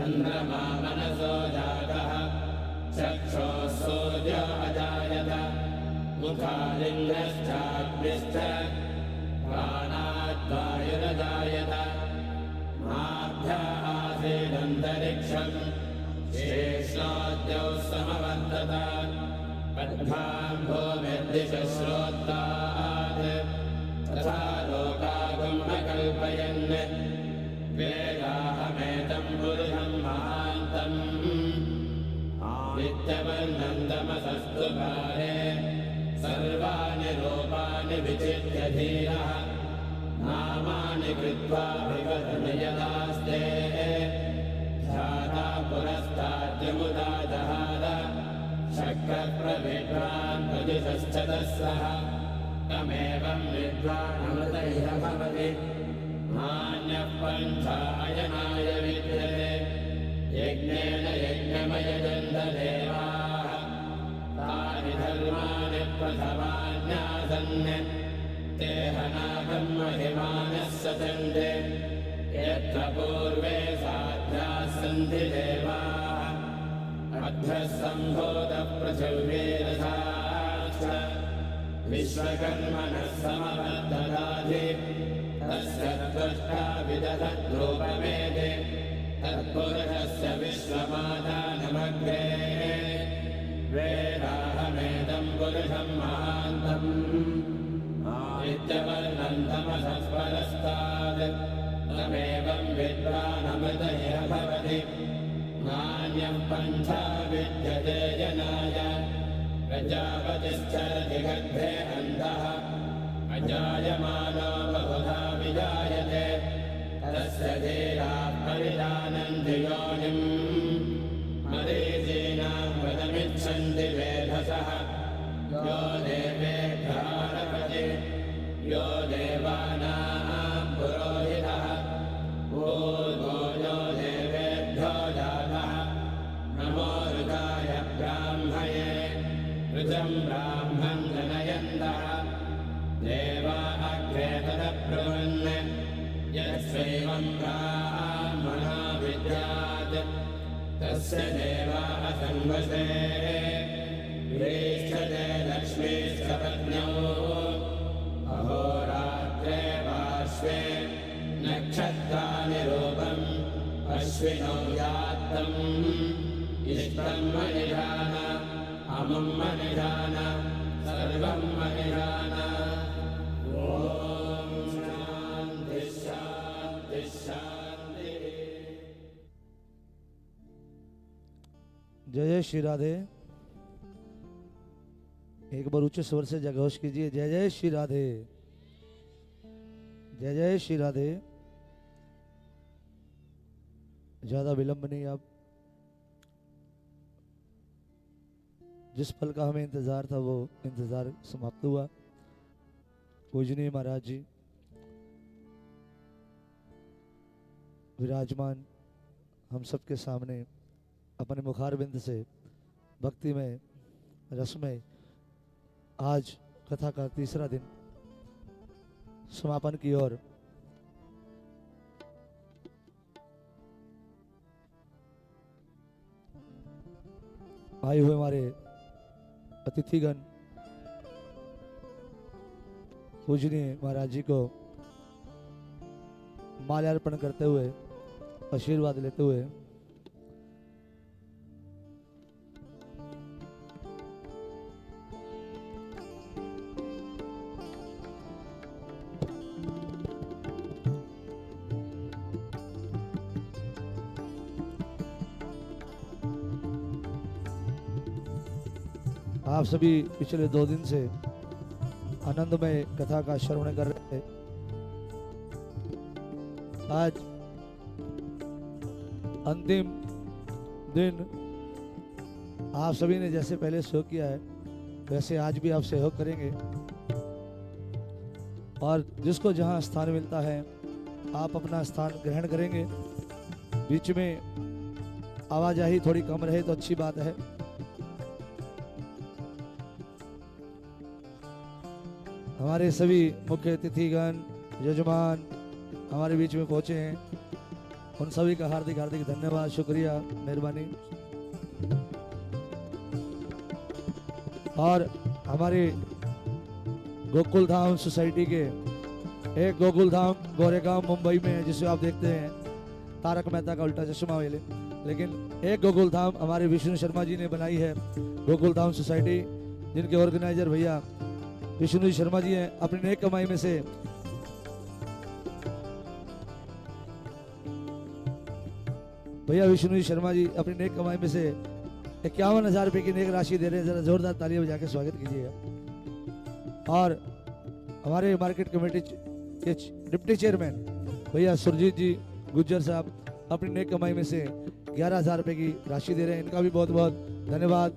चन्द्रमा मनसो जातः चक्षुः सूर्यो अजायत मुखादिन्द्रश्चाग्निश्च प्राणाद्वायुरजायत आभ्यः आसीदन्तरिक्षम् शेषाद्यौ समवर्तत पद्भां भूमिर्दिशश्रोत्तात् तथा लोकागुम् अकल्पयन् वेदाहमेतं पुरुषं महान्तम् नित्यवर्णं तमसस्तु काले सर्वाणि रूपाणि विचित्य धीरः नामानि कृत्वा विवदन् यदास्ते ध्याता पुरस्ताद्यमुदा जहार शक्रप्रविद्वान् प्रदिशश्चतस्रः तमेवं विद्वानमृतैः भवति नान्यः पन्थायनाय विद्यते यज्ञेन यज्ञमयजन्त देवाः तानि धर्माणि प्रथमान्यासन् ते हनाकं महिमानः सचन्ते यत्र पूर्वे साध्याः सन्ति देवाः अभ्यः सम्भूतः पृथिवीरथाश्च विश्वकर्मणः समवर्तदाधि तस्य त्वष्टा विदधद्रूपमेते तत्पुरुषस्य विश्वमादानमग्रे वेदाहमेदं पुरुषं महान्तम् नित्यवर्णं तमसः परस्तात् तमेवं विद्वानमृतैः भवति नान्यः पन्था विद्यते जनाय प्रजापतिश्चरति गर्भे अन्तः अजायमानो बहुधा विजायते तस्य धीराः परिजानन्ति योनिम् मरीचीनां वदमिच्छन्ति वेधसः यो देवेभ्यारभते यो देवानां पुरोहितः पूर्वो यो देवेभ्यो जातः नमो ऋताय ब्राह्मये ऋचं ब्राह्मं जनयन्तः देवा अग्रे तदब्रुवन् यस्यैवं ब्राह्मणो विद्यात् तस्य देवा असंवसे प्रेष्ठते लक्ष्मीश्च पत्न्यौ अहोरात्रे पार्श्वे नक्षत्राणि रूपम् अश्विनौ यात्तम् इष्टं मनिधान अमुं मनिधान सर्वं मनिधान ॐ शान्ति शान्ति शान्तिः। जय जय श्री राधे। एक बार उच्च स्वर से जयघोष कीजिए, जय जय श्री राधे, जय जय श्री राधे। ज्यादा विलंब नहीं, अब जिस पल का हमें इंतजार था वो इंतजार समाप्त हुआ। पूजनीय महाराज जी विराजमान हम सबके सामने अपने मुखारबिंद से भक्ति में रस में आज कथा का तीसरा दिन समापन की ओर आए हुए हमारे अतिथिगण पूजनीय महाराज जी को माल्यार्पण करते हुए आशीर्वाद लेते हुए आप सभी पिछले 2 दिन से आनंदमय कथा का श्रवण कर रहे थे। आज अंतिम दिन आप सभी ने जैसे पहले सहयोग किया है वैसे आज भी आप सहयोग करेंगे और जिसको जहां स्थान मिलता है आप अपना स्थान ग्रहण करेंगे। बीच में आवाजाही थोड़ी कम रहे तो अच्छी बात है। हमारे सभी मुख्य अतिथिगण यजमान हमारे बीच में पहुंचे हैं। उन सभी का हार्दिक हार्दिक धन्यवाद, शुक्रिया, मेहरबानी। और हमारी गोकुल धाम सोसाइटी के एक गोकुल धाम गोरेगांव मुंबई में है, जिसे आप देखते हैं तारक मेहता का उल्टा चश्मा वाले, लेकिन एक गोकुल धाम हमारे विष्णु शर्मा जी ने बनाई है, गोकुल धाम सोसाइटी, जिनके ऑर्गेनाइजर भैया विष्णु शर्मा जी हैं। अपनी नेक कमाई में से भैया विष्णु शर्मा जी अपनी नेक कमाई में से 51,000 रुपए की नेक राशि दे रहे हैं। जरा जोरदार तालियां बजा के स्वागत कीजिएगा। और हमारे मार्केट कमेटी के डिप्टी चेयरमैन भैया सुरजीत जी गुज्जर साहब अपनी नेक कमाई में से 11,000 रुपए की राशि दे रहे हैं। इनका भी बहुत बहुत धन्यवाद।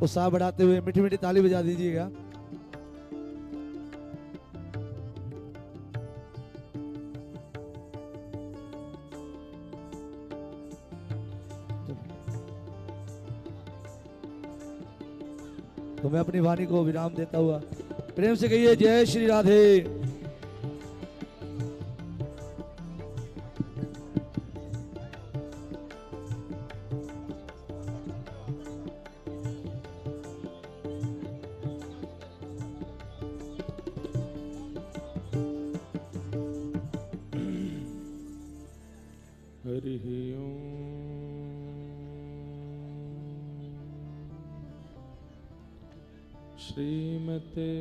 उत्साह बढ़ाते हुए मीठी मीठी ताली बजा दीजिएगा। तो मैं अपनी वाणी को विराम देता हुआ प्रेम से कहिए जय श्री राधे। हरिः ओम्। श्रीमते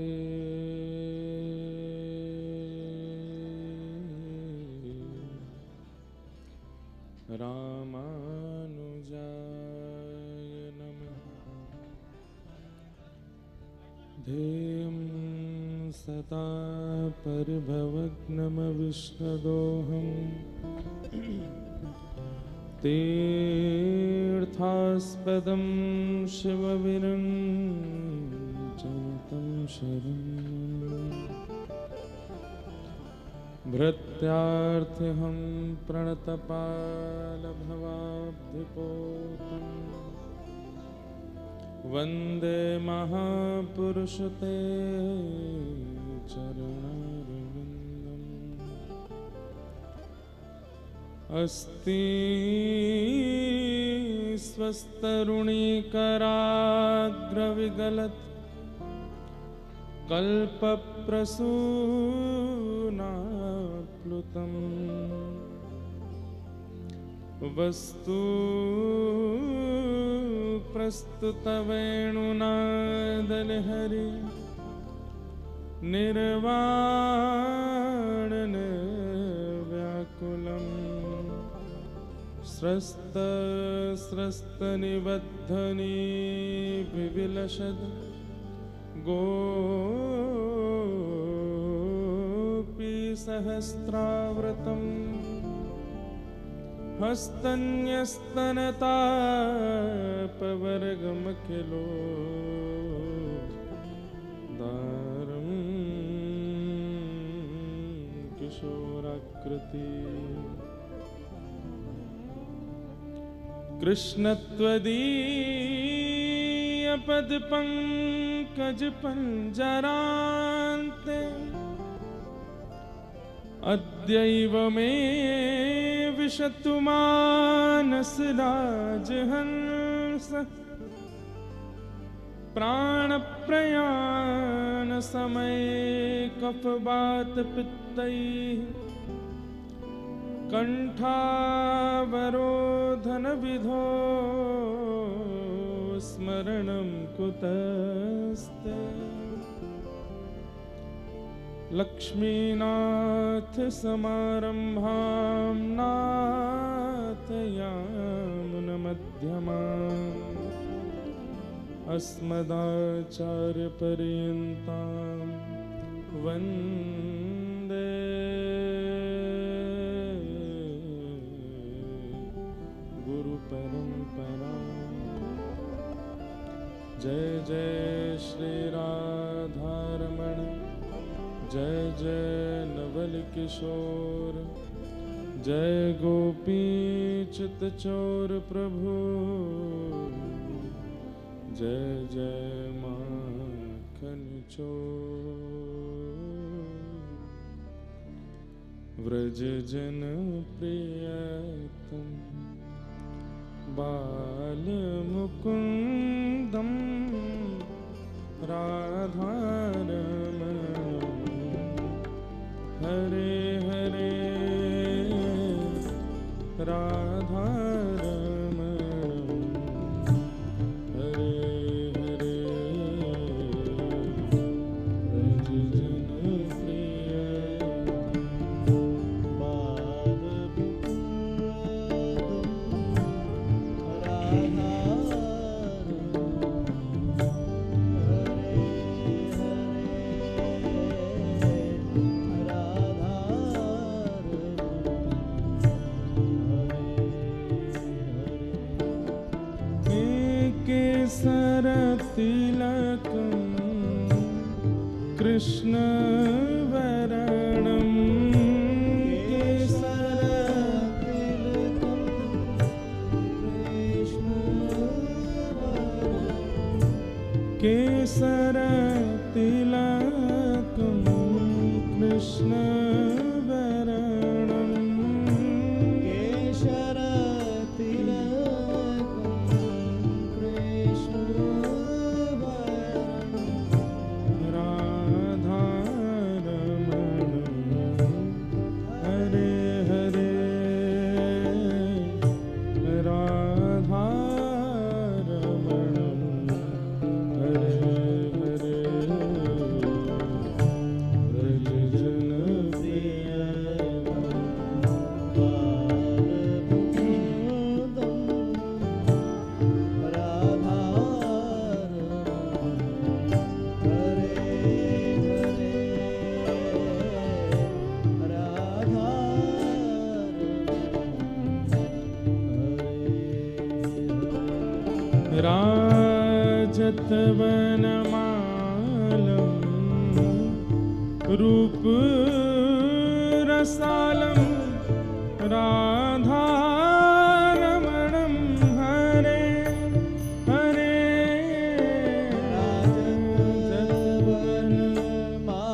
रामानुजाय नमः। ध्येयं सदा परिभवग्नमविष्णदोहम् तीर्थास्पदं शिवविरञ्जनितं शरणं भृत्यार्थ्यहं प्रणतपालभवाब्धिपोतं वन्दे महापुरुषते चरणारविन्दम्। अस्ति स्वस्तरुणीकराग्रविगलत् कल्पप्रसूनाप्लुतम् वस्तु प्रस्तुतवेणुनादलहरि निर्वाणनिर्व्याकुलम् स्रस्तनिबद्धनी विविलसद् गोपीसहस्रावृतम् हस्तन्यस्तनतापवर्गमखिलो दारं किशोराकृति कृष्णत्वदीयपदपङ्कजपञ्जरान्ते अद्यैव मे विशतु मानसराजहंस प्राणप्रयाणसमये कफवातपित्तैः कण्ठावरोधनविधो स्मरणं कुतस्ते। लक्ष्मीनाथसमारम्भां नाथयामुनमध्यमाम् अस्मदाचार्यपर्यन्तां वन्दे गुरुपरम्पराम्। जय जय श्री राधारमण, जय जय नवल किशोर, जय गोपी चितचोर प्रभु, जय जय माखन चोर। व्रजजन प्रियतम बालमुकुन्दं राधारमणं हरे हरे राधारमणं हरे हरे व्रजजन केसरतिलकं कृष्णवरणं केसरतिलकं कृष्णवरणं राजतवनमालं रूपरसालं राधारमणं हरे हरे राजतवनमालं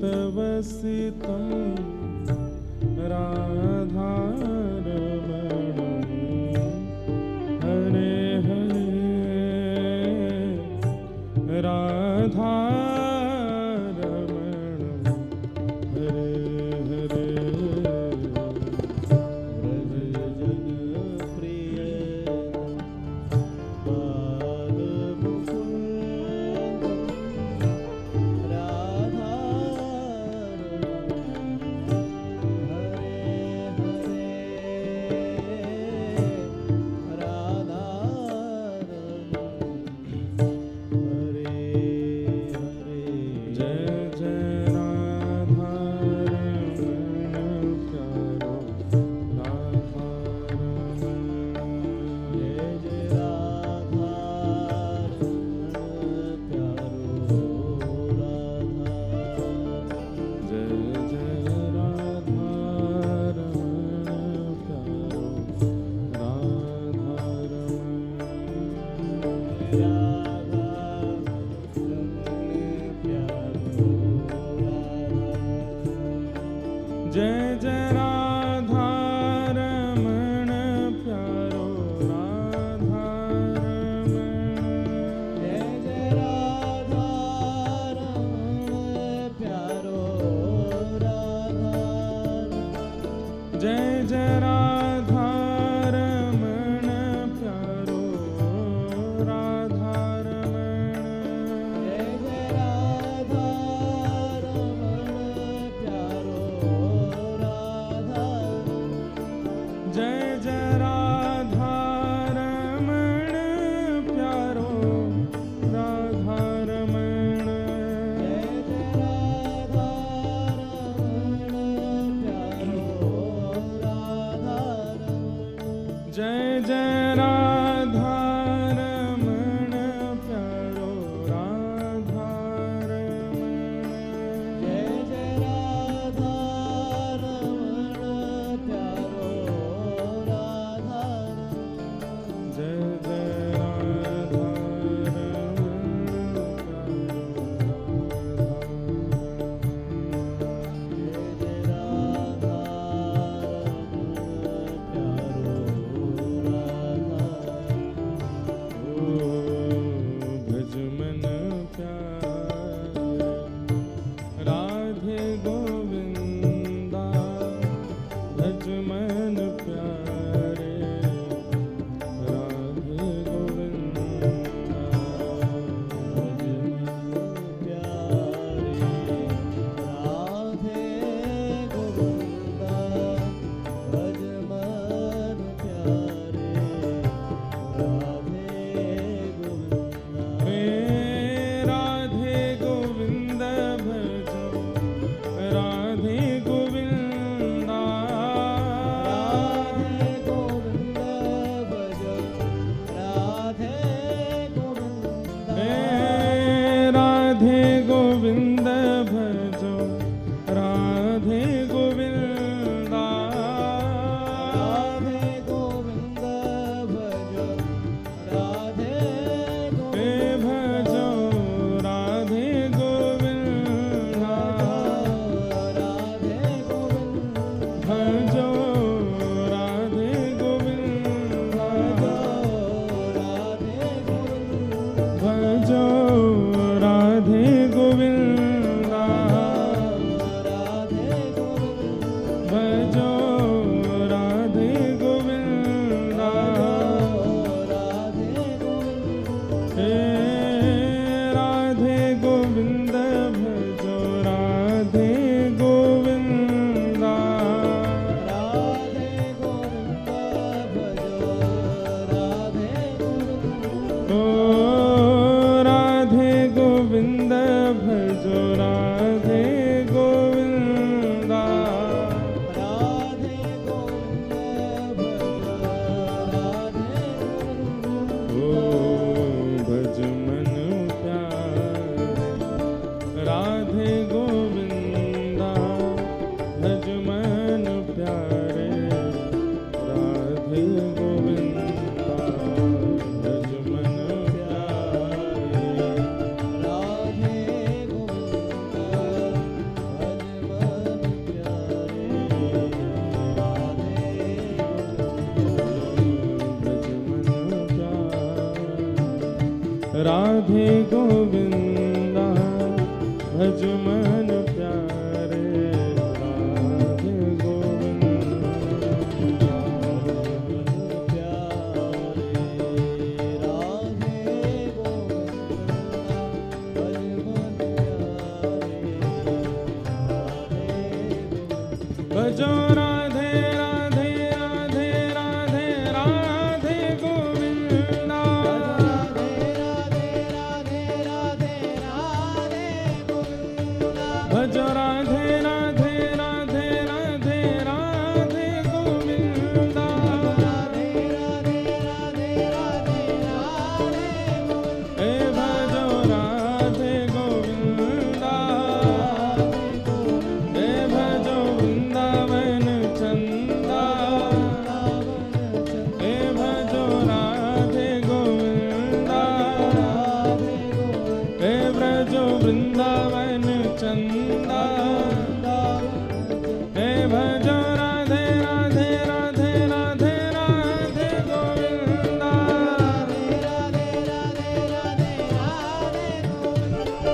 चितवसितं राधारमणं हरे हरे राधारमणं हरे हरे व्रजजन प्रियतम बालमुकुन्दं गोविंदा भज मन प्यारे राधे गोविंदा भज मन प्यारे राधे गोविंदा भज मन प्यारे राधे गोविंदा राधे गोविंदा भजो राधे गोविंदा राधे गोविंदा राधे गोविंदा भजो राधे गोविंदा राधे गोविंदा भजो राधे गोविंदा भजो राधे गोविंदा भजो राधे गोविंदा हे राधे गोविंद भजो राधे गोविंदा ओ राधे गोविंद भजो राधे गोविंदा ओ भज मन प्यारे राधे गोविंदा भज मन प्यारे राधे गोविंदा भज मन प्यारे राधे गोविंदा भज मन प्यारे राधे गोविंदा भज मन प्यारे राधे गोविंदा भजो राधे राधे राधे राधे राधे गोविंदा भजो राधे राधे राधे राधे राधे गोविंदा हे भजो राधे गोविंदा हे भजो वृंदावन चंदा हे भजो राधे गोविंदा हे भजो वृंदावन चंदा हे भजो राधे राधे राधे राधे राधे गोविंदा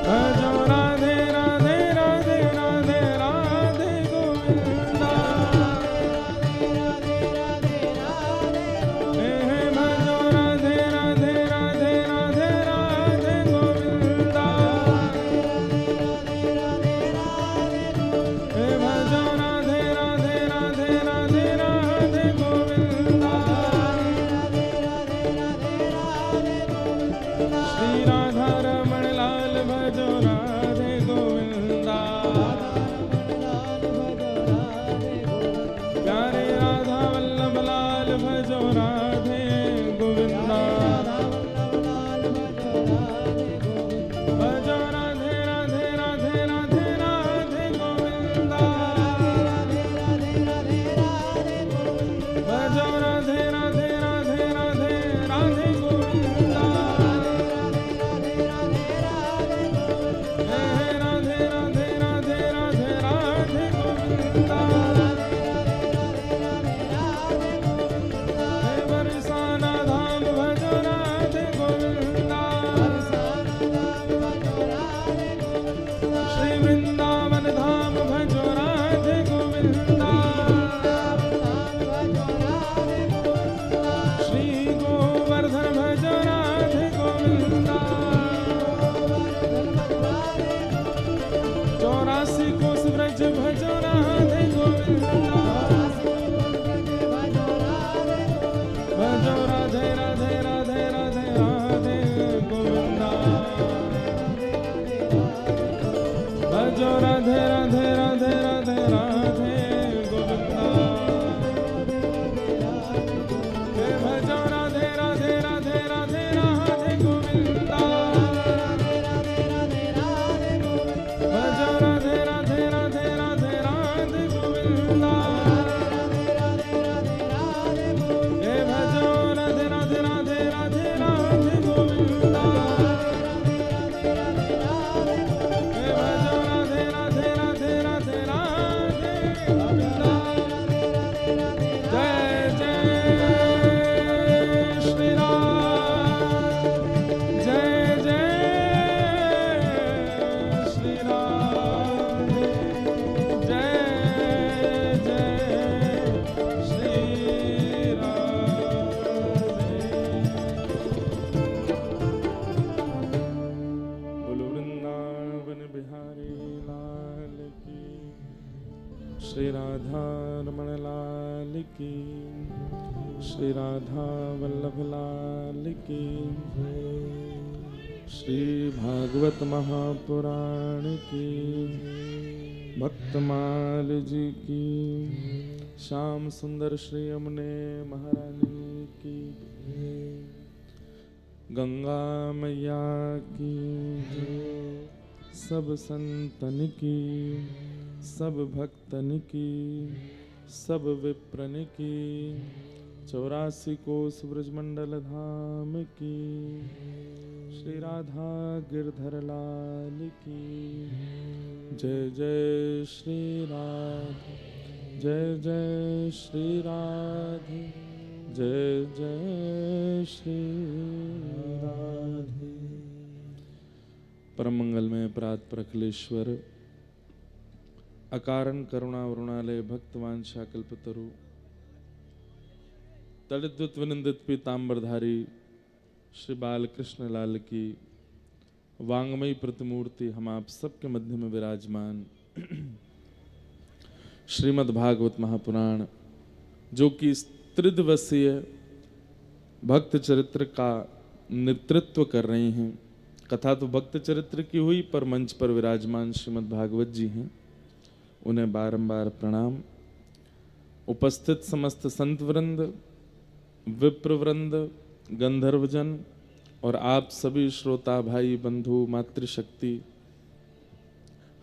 भजो राधे राधे राधे राधे राधे गोविंदा हे भजो राधे राधे राधे राधे राधे गोविंदा हे भजो राधे राधे राधे राधे राधे गोविंदा श्री राधा रमण लाल भजो राधे गोविंदा प्यारे राधा वल्लभ लाल भजो राधे गोविंदा भजो राधे राधे राधे राधे राधे गोविंदा भजो राधे राधे राधे राधे राधे गोविंदा हे राधे राधे राधे राधे भजो राधे राधे राधे राधे राधे गोविंदा हे भजो राधे राधे राधे राधे राधे गोविंदा भजो राधे राधे राधे राधे राधे गोविंदा हे भजो राधे राधे राधे राधे राधे गोविंदा हे भजो राधे राधे राधे राधे राधे गोविंदा जय जय श्री राम जय जय श्री राम जय जय श्री राम बोलो वृंदावन बिहारी लाल की श्री राधा रमण लाल की श्री राधा वल्लभ लाल की श्री भागवत महापुराण की भक्तमाल जी की श्याम सुंदर श्री यमुने महारानी की गंगा मैया की सब संतन की सब भक्तन की सब विप्रन की 84 कोस ब्रजमंडल धाम की श्री राधा गिरधर लाल की जय जय श्री राधे जय जय श्री राधे जय जय श्री राधे। परम मंगल में प्रात प्रखलेश्वर अकारण करुणा वरुणालय भक्तवांछा कल्पतरु तड़िद्युत विनिंदित पीतांबरधारी श्री बालकृष्ण लाल की वांगमयी प्रतिमूर्ति हम आप सबके मध्य में विराजमान श्रीमद् भागवत महापुराण जो कि त्रिदिवसीय भक्त चरित्र का नेतृत्व कर रहे हैं। कथा तो भक्त चरित्र की हुई पर मंच पर विराजमान श्रीमद् भागवत जी हैं, उन्हें बारंबार प्रणाम। उपस्थित समस्त संत वृंद, विप्रवृंद, गंधर्वजन और आप सभी श्रोता भाई बंधु मातृशक्ति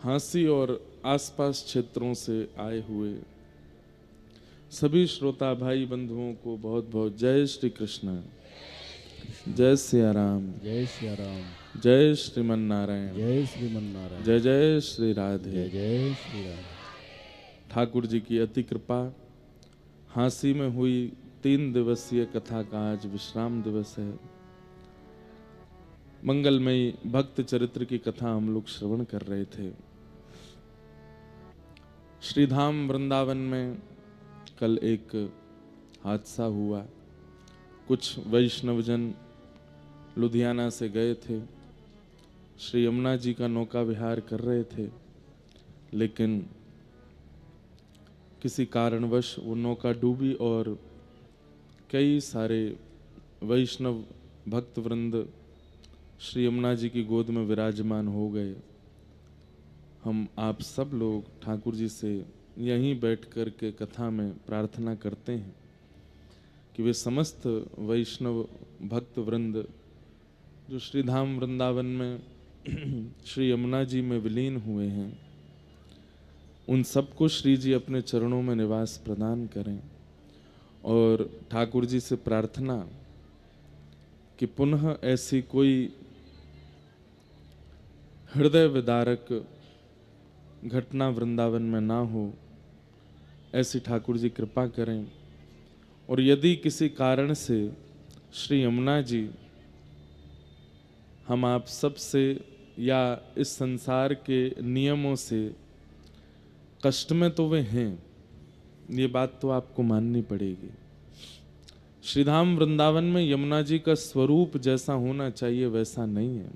हांसी और आसपास क्षेत्रों से आए हुए सभी श्रोता भाई बंधुओं को बहुत बहुत जय श्री कृष्ण, जय सिया राम, जय सिया राम, जय श्रीमन नारायण, जय श्रीमन नारायण, जय जय श्री राधे, जय जय श्री राम। ठाकुर जी की अति कृपा। हांसी में हुई 3 दिवसीय कथा का आज विश्राम दिवस है। मंगलमयी भक्त चरित्र की कथा हम लोग श्रवण कर रहे थे। श्रीधाम वृंदावन में कल एक हादसा हुआ। कुछ वैष्णवजन लुधियाना से गए थे, श्री यमुना जी का नौका विहार कर रहे थे, लेकिन किसी कारणवश वो नौका डूबी और कई सारे वैष्णव भक्त वृंद श्री यमुना जी की गोद में विराजमान हो गए। हम आप सब लोग ठाकुर जी से यहीं बैठ कर के कथा में प्रार्थना करते हैं कि वे समस्त वैष्णव भक्त वृंद जो श्रीधाम वृंदावन में श्री यमुना जी में विलीन हुए हैं, उन सबको श्री जी अपने चरणों में निवास प्रदान करें। और ठाकुर जी से प्रार्थना कि पुनः ऐसी कोई हृदय विदारक घटना वृंदावन में ना हो, ऐसी ठाकुर जी कृपा करें। और यदि किसी कारण से श्री यमुना जी हम आप सब से या इस संसार के नियमों से कष्ट में तो वे हैं, ये बात तो आपको माननी पड़ेगी। श्रीधाम वृंदावन में यमुना जी का स्वरूप जैसा होना चाहिए वैसा नहीं है।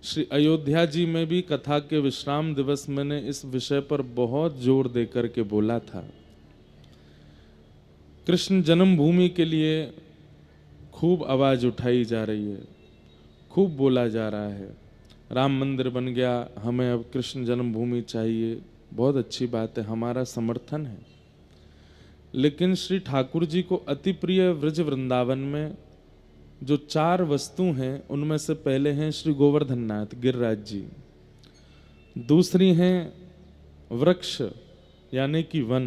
श्री अयोध्या जी में भी कथा के विश्राम दिवस मैंने इस विषय पर बहुत जोर देकर के बोला था। कृष्ण जन्मभूमि के लिए खूब आवाज उठाई जा रही है, खूब बोला जा रहा है, राम मंदिर बन गया, हमें अब कृष्ण जन्मभूमि चाहिए, बहुत अच्छी बात है, हमारा समर्थन है। लेकिन श्री ठाकुर जी को अति प्रिय व्रज वृंदावन में जो 4 वस्तु हैं, उनमें से पहले हैं श्री गोवर्धन नाथ गिरिराज जी, दूसरी हैं वृक्ष यानी कि वन,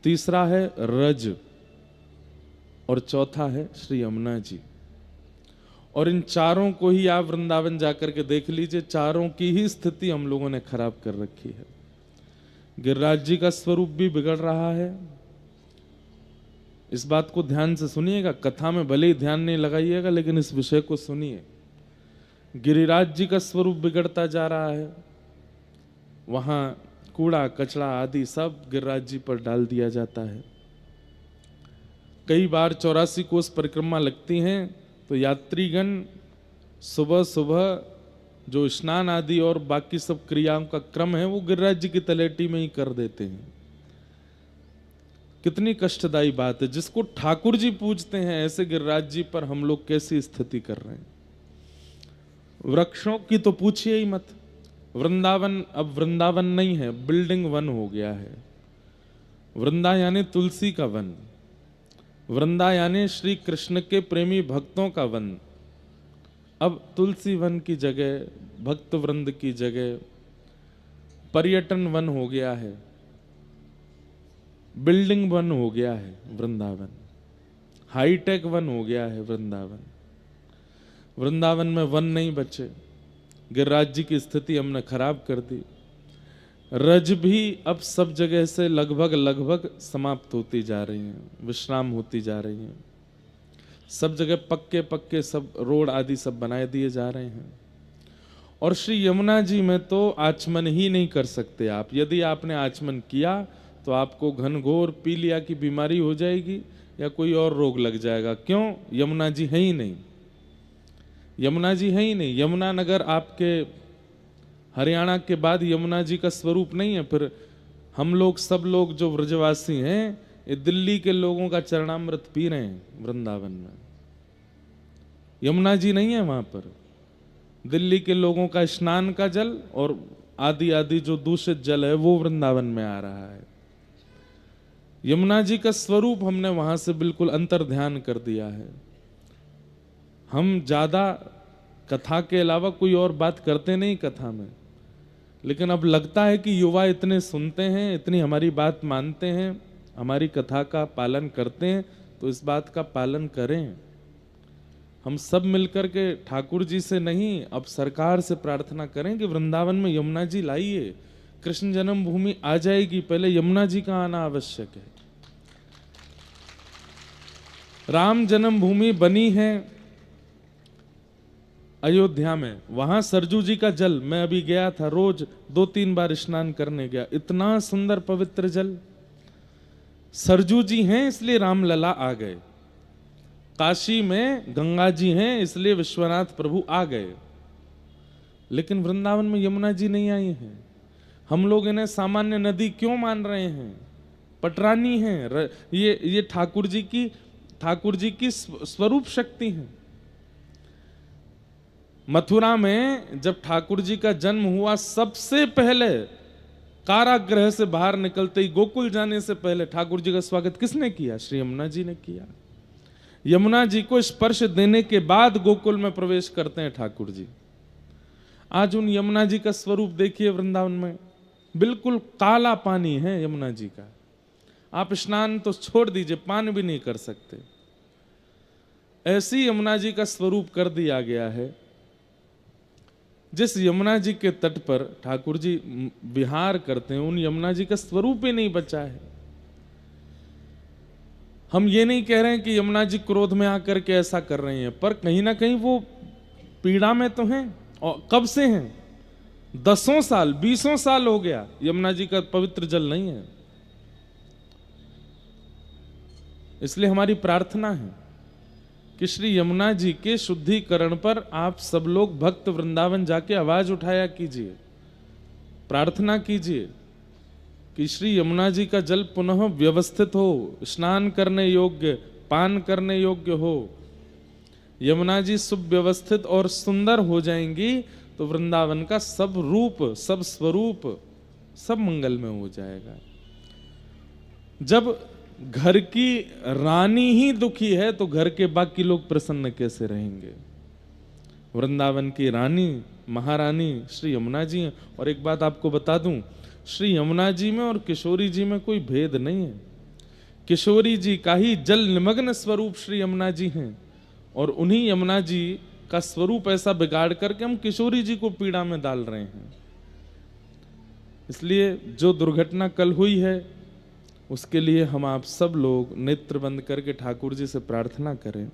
तीसरा है रज, और चौथा है श्री यमुना जी। और इन चारों को ही आप वृंदावन जाकर के देख लीजिए, चारों की ही स्थिति हम लोगों ने खराब कर रखी है। गिरिराज जी का स्वरूप भी बिगड़ रहा है, इस बात को ध्यान से सुनिएगा, कथा में भले ही ध्यान नहीं लगाइएगा लेकिन इस विषय को सुनिए। गिरिराज जी का स्वरूप बिगड़ता जा रहा है, वहां कूड़ा कचरा आदि सब गिरिराज जी पर डाल दिया जाता है। कई बार 84 कोस परिक्रमा लगती हैं तो यात्रीगण सुबह सुबह जो स्नान आदि और बाकी सब क्रियाओं का क्रम है वो गिरिराज जी की तलेटी में ही कर देते हैं। कितनी कष्टदायी बात है, जिसको ठाकुर जी पूजते हैं ऐसे गिरिराज जी पर हम लोग कैसी स्थिति कर रहे हैं। वृक्षों की तो पूछिए ही मत, वृंदावन अब वृंदावन नहीं है, बिल्डिंग वन हो गया है। वृंदा यानी तुलसी का वन, वृंदा यानी श्री कृष्ण के प्रेमी भक्तों का वन। अब तुलसी वन की जगह, भक्त वृंद की जगह पर्यटन वन हो गया है, बिल्डिंग वन हो गया है वृंदावन, हाईटेक वन हो गया है वृंदावन। वृंदावन में वन नहीं बचे, गिरिराज जी की स्थिति हमने खराब कर दी। रज भी अब सब जगह से लगभग समाप्त होती जा रही हैं, विश्राम होती जा रही हैं। सब जगह पक्के पक्के सब रोड आदि सब बनाए दिए जा रहे हैं। और श्री यमुना जी में तो आचमन ही नहीं कर सकते आप। यदि आपने आचमन किया तो आपको घनघोर पीलिया की बीमारी हो जाएगी या कोई और रोग लग जाएगा। क्यों? यमुना जी है ही नहीं, यमुना जी है ही नहीं। यमुना नगर आपके हरियाणा के बाद यमुना जी का स्वरूप नहीं है। फिर हम लोग सब लोग जो व्रजवासी हैं, ये दिल्ली के लोगों का चरणामृत पी रहे हैं वृंदावन में। यमुना जी नहीं है वहां पर। दिल्ली के लोगों का स्नान का जल और आदि आदि जो दूषित जल है वो वृंदावन में आ रहा है। यमुना जी का स्वरूप हमने वहां से बिल्कुल अंतर ध्यान कर दिया है। हम ज्यादा कथा के अलावा कोई और बात करते नहीं कथा में, लेकिन अब लगता है कि युवा इतने सुनते हैं, इतनी हमारी बात मानते हैं, हमारी कथा का पालन करते हैं, तो इस बात का पालन करें। हम सब मिलकर के ठाकुर जी से नहीं, अब सरकार से प्रार्थना करें कि वृंदावन में यमुना जी लाइए, कृष्ण जन्मभूमि आ जाएगी, पहले यमुना जी का आना आवश्यक है। राम जन्मभूमि बनी है अयोध्या में, वहां सरजू जी का जल, मैं अभी गया था, रोज 2-3 बार स्नान करने गया, इतना सुंदर पवित्र जल। सरजू जी हैं इसलिए रामलला आ गए। काशी में गंगा जी हैं इसलिए विश्वनाथ प्रभु आ गए। लेकिन वृंदावन में यमुना जी नहीं आई हैं। हम लोग इन्हें सामान्य नदी क्यों मान रहे हैं? पटरानी हैं। ये ठाकुर जी की स्वरूप शक्ति है। मथुरा में जब ठाकुर जी का जन्म हुआ, सबसे पहले कारागृह से बाहर निकलते ही, गोकुल जाने से पहले ठाकुर जी का स्वागत किसने किया? श्री यमुना जी ने किया। यमुना जी को स्पर्श देने के बाद गोकुल में प्रवेश करते हैं ठाकुर जी। आज उन यमुना जी का स्वरूप देखिए वृंदावन में, बिल्कुल काला पानी है यमुना जी का। आप स्नान तो छोड़ दीजिए, पान भी नहीं कर सकते। ऐसी यमुना जी का स्वरूप कर दिया गया है। जिस यमुना जी के तट पर ठाकुर जी विहार करते हैं, उन यमुना जी का स्वरूप ही नहीं बचा है। हम ये नहीं कह रहे हैं कि यमुना जी क्रोध में आकर के ऐसा कर रही हैं, पर कहीं ना कहीं वो पीड़ा में तो हैं। और कब से हैं? 10 साल 20 साल हो गया यमुना जी का पवित्र जल नहीं है। इसलिए हमारी प्रार्थना है कि श्री यमुना जी के शुद्धिकरण पर आप सब लोग भक्त वृंदावन जाके आवाज उठाया कीजिए, प्रार्थना कीजिए कि श्री यमुना जी का जल पुनः व्यवस्थित हो, स्नान करने योग्य, पान करने योग्य हो। यमुना जी सुव्यवस्थित और सुंदर हो जाएंगी तो वृंदावन का सब रूप, सब स्वरूप, सब मंगलमय हो जाएगा। जब घर की रानी ही दुखी है तो घर के बाकी लोग प्रसन्न कैसे रहेंगे? वृंदावन की रानी, महारानी श्री यमुना जी हैं। और एक बात आपको बता दूं, श्री यमुना जी में और किशोरी जी में कोई भेद नहीं है। किशोरी जी का ही जल निमग्न स्वरूप श्री यमुना जी हैं, और उन्हीं यमुना जी का स्वरूप ऐसा बिगाड़ करके हम किशोरी जी को पीड़ा में डाल रहे हैं। इसलिए जो दुर्घटना कल हुई है उसके लिए हम आप सब लोग नेत्र बंद करके ठाकुर जी से प्रार्थना करें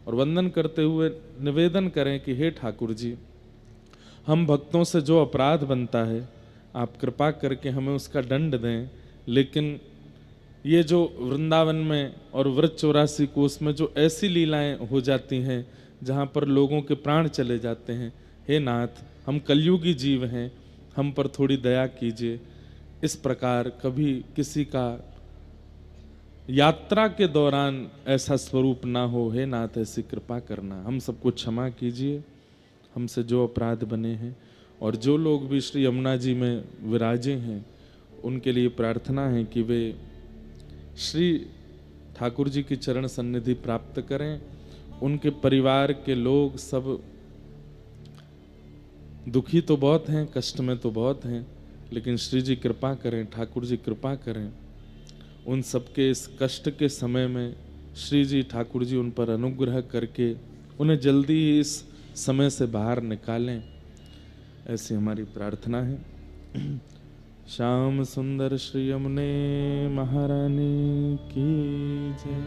और वंदन करते हुए निवेदन करें कि हे ठाकुर जी, हम भक्तों से जो अपराध बनता है आप कृपा करके हमें उसका दंड दें, लेकिन ये जो वृंदावन में और व्रत 84 कोस में जो ऐसी लीलाएं हो जाती हैं जहाँ पर लोगों के प्राण चले जाते हैं, हे नाथ हम कलयुगी जीव हैं, हम पर थोड़ी दया कीजिए। इस प्रकार कभी किसी का यात्रा के दौरान ऐसा स्वरूप ना हो, हे नाथ ऐसी कृपा करना। हम सबको क्षमा कीजिए, हमसे जो अपराध बने हैं। और जो लोग भी श्री यमुना जी में विराजे हैं उनके लिए प्रार्थना है कि वे श्री ठाकुर जी की चरण सन्निधि प्राप्त करें। उनके परिवार के लोग सब दुखी तो बहुत हैं, कष्ट में तो बहुत हैं, लेकिन श्री जी कृपा करें, ठाकुर जी कृपा करें। उन सबके इस कष्ट के समय में श्री जी ठाकुर जी उन पर अनुग्रह करके उन्हें जल्दी ही इस समय से बाहर निकालें, ऐसी हमारी प्रार्थना है। श्याम सुंदर श्री यमुने महारानी की जय।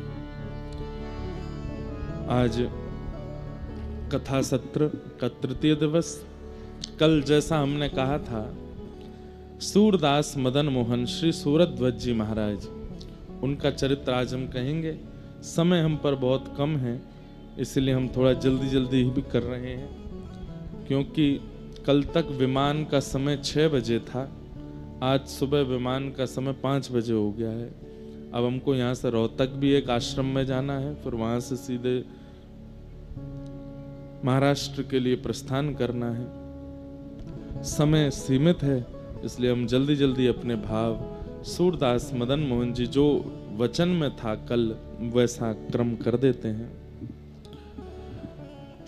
आज कथा सत्र का तृतीय दिवस। कल जैसा हमने कहा था, सूरदास मदन मोहन श्री सूरध्वज जी महाराज, उनका चरित्र आज हम कहेंगे। समय हम पर बहुत कम है, इसलिए हम थोड़ा जल्दी जल्दी भी कर रहे हैं, क्योंकि कल तक विमान का समय 6 बजे था, आज सुबह विमान का समय 5 बजे हो गया है। अब हमको यहाँ से रोहतक भी एक आश्रम में जाना है, फिर वहाँ से सीधे महाराष्ट्र के लिए प्रस्थान करना है। समय सीमित है, इसलिए हम जल्दी जल्दी अपने भाव सूरदास मदन मोहन जी जो वचन में था कल वैसा क्रम कर देते हैं।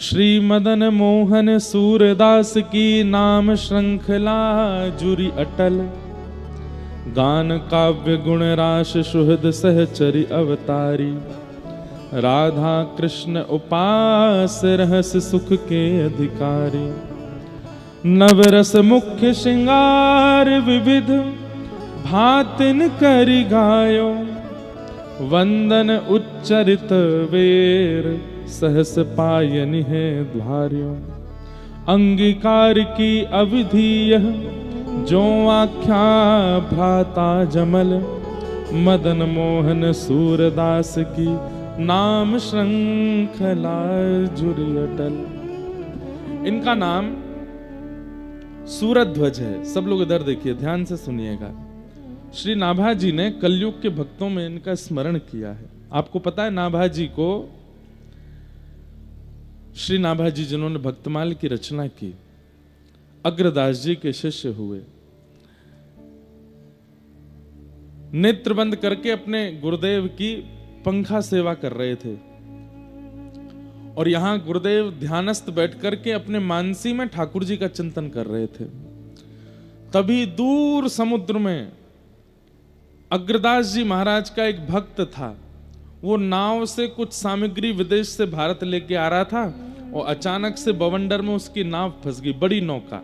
श्री मदन मोहन सूरदास की नाम श्रृंखला जुरी अटल, गान काव्य गुण राश सुहृद सहचरी अवतारी, राधा कृष्ण उपास रहस्य सुख के अधिकारी, नवरस मुख्य श्रृंगार विविध भातिन करि गायो, वंदन उच्चरित वेर सहस पायनि है द्वार्यो, अंगीकार की अविधि यह जो आख्या भ्राता जमल, मदन मोहन सूरदास की नाम श्रृंखला जुरी अटल। इनका नाम सूरध्वज है। सब लोग इधर देखिए, ध्यान से सुनिएगा। श्री नाभा जी ने कलयुग के भक्तों में इनका स्मरण किया है। आपको पता है नाभा जी को, श्री नाभा जी जिन्होंने भक्तमाल की रचना की, अग्रदास जी के शिष्य हुए। नेत्र बंद करके अपने गुरुदेव की पंखा सेवा कर रहे थे, और यहां गुरुदेव ध्यानस्थ बैठ करके अपने मानसी में ठाकुर जी का चिंतन कर रहे थे। तभी दूर समुद्र में अग्रदास जी महाराज का एक भक्त था। वो नाव से कुछ सामग्री विदेश से भारत लेके आ रहा था, और अचानक से बवंडर में उसकी नाव फंस गई, बड़ी नौका।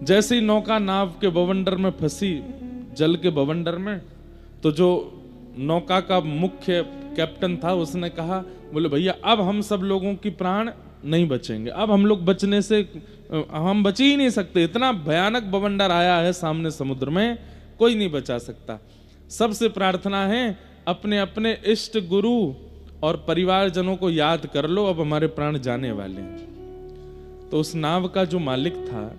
जैसे ही नौका नाव के बवंडर में फंसी, जल के बवंडर में, तो जो नौका का मुख्य कैप्टन था उसने कहा, बोले भैया अब हम सब लोगों की प्राण नहीं बचेंगे, अब हम लोग बचने से हम बच ही नहीं सकते, इतना भयानक बवंडर आया है सामने समुद्र में, कोई नहीं बचा सकता। सबसे प्रार्थना है अपने अपने इष्ट गुरु और परिवारजनों को याद कर लो, अब हमारे प्राण जाने वाले हैं। तो उस नाव का जो मालिक था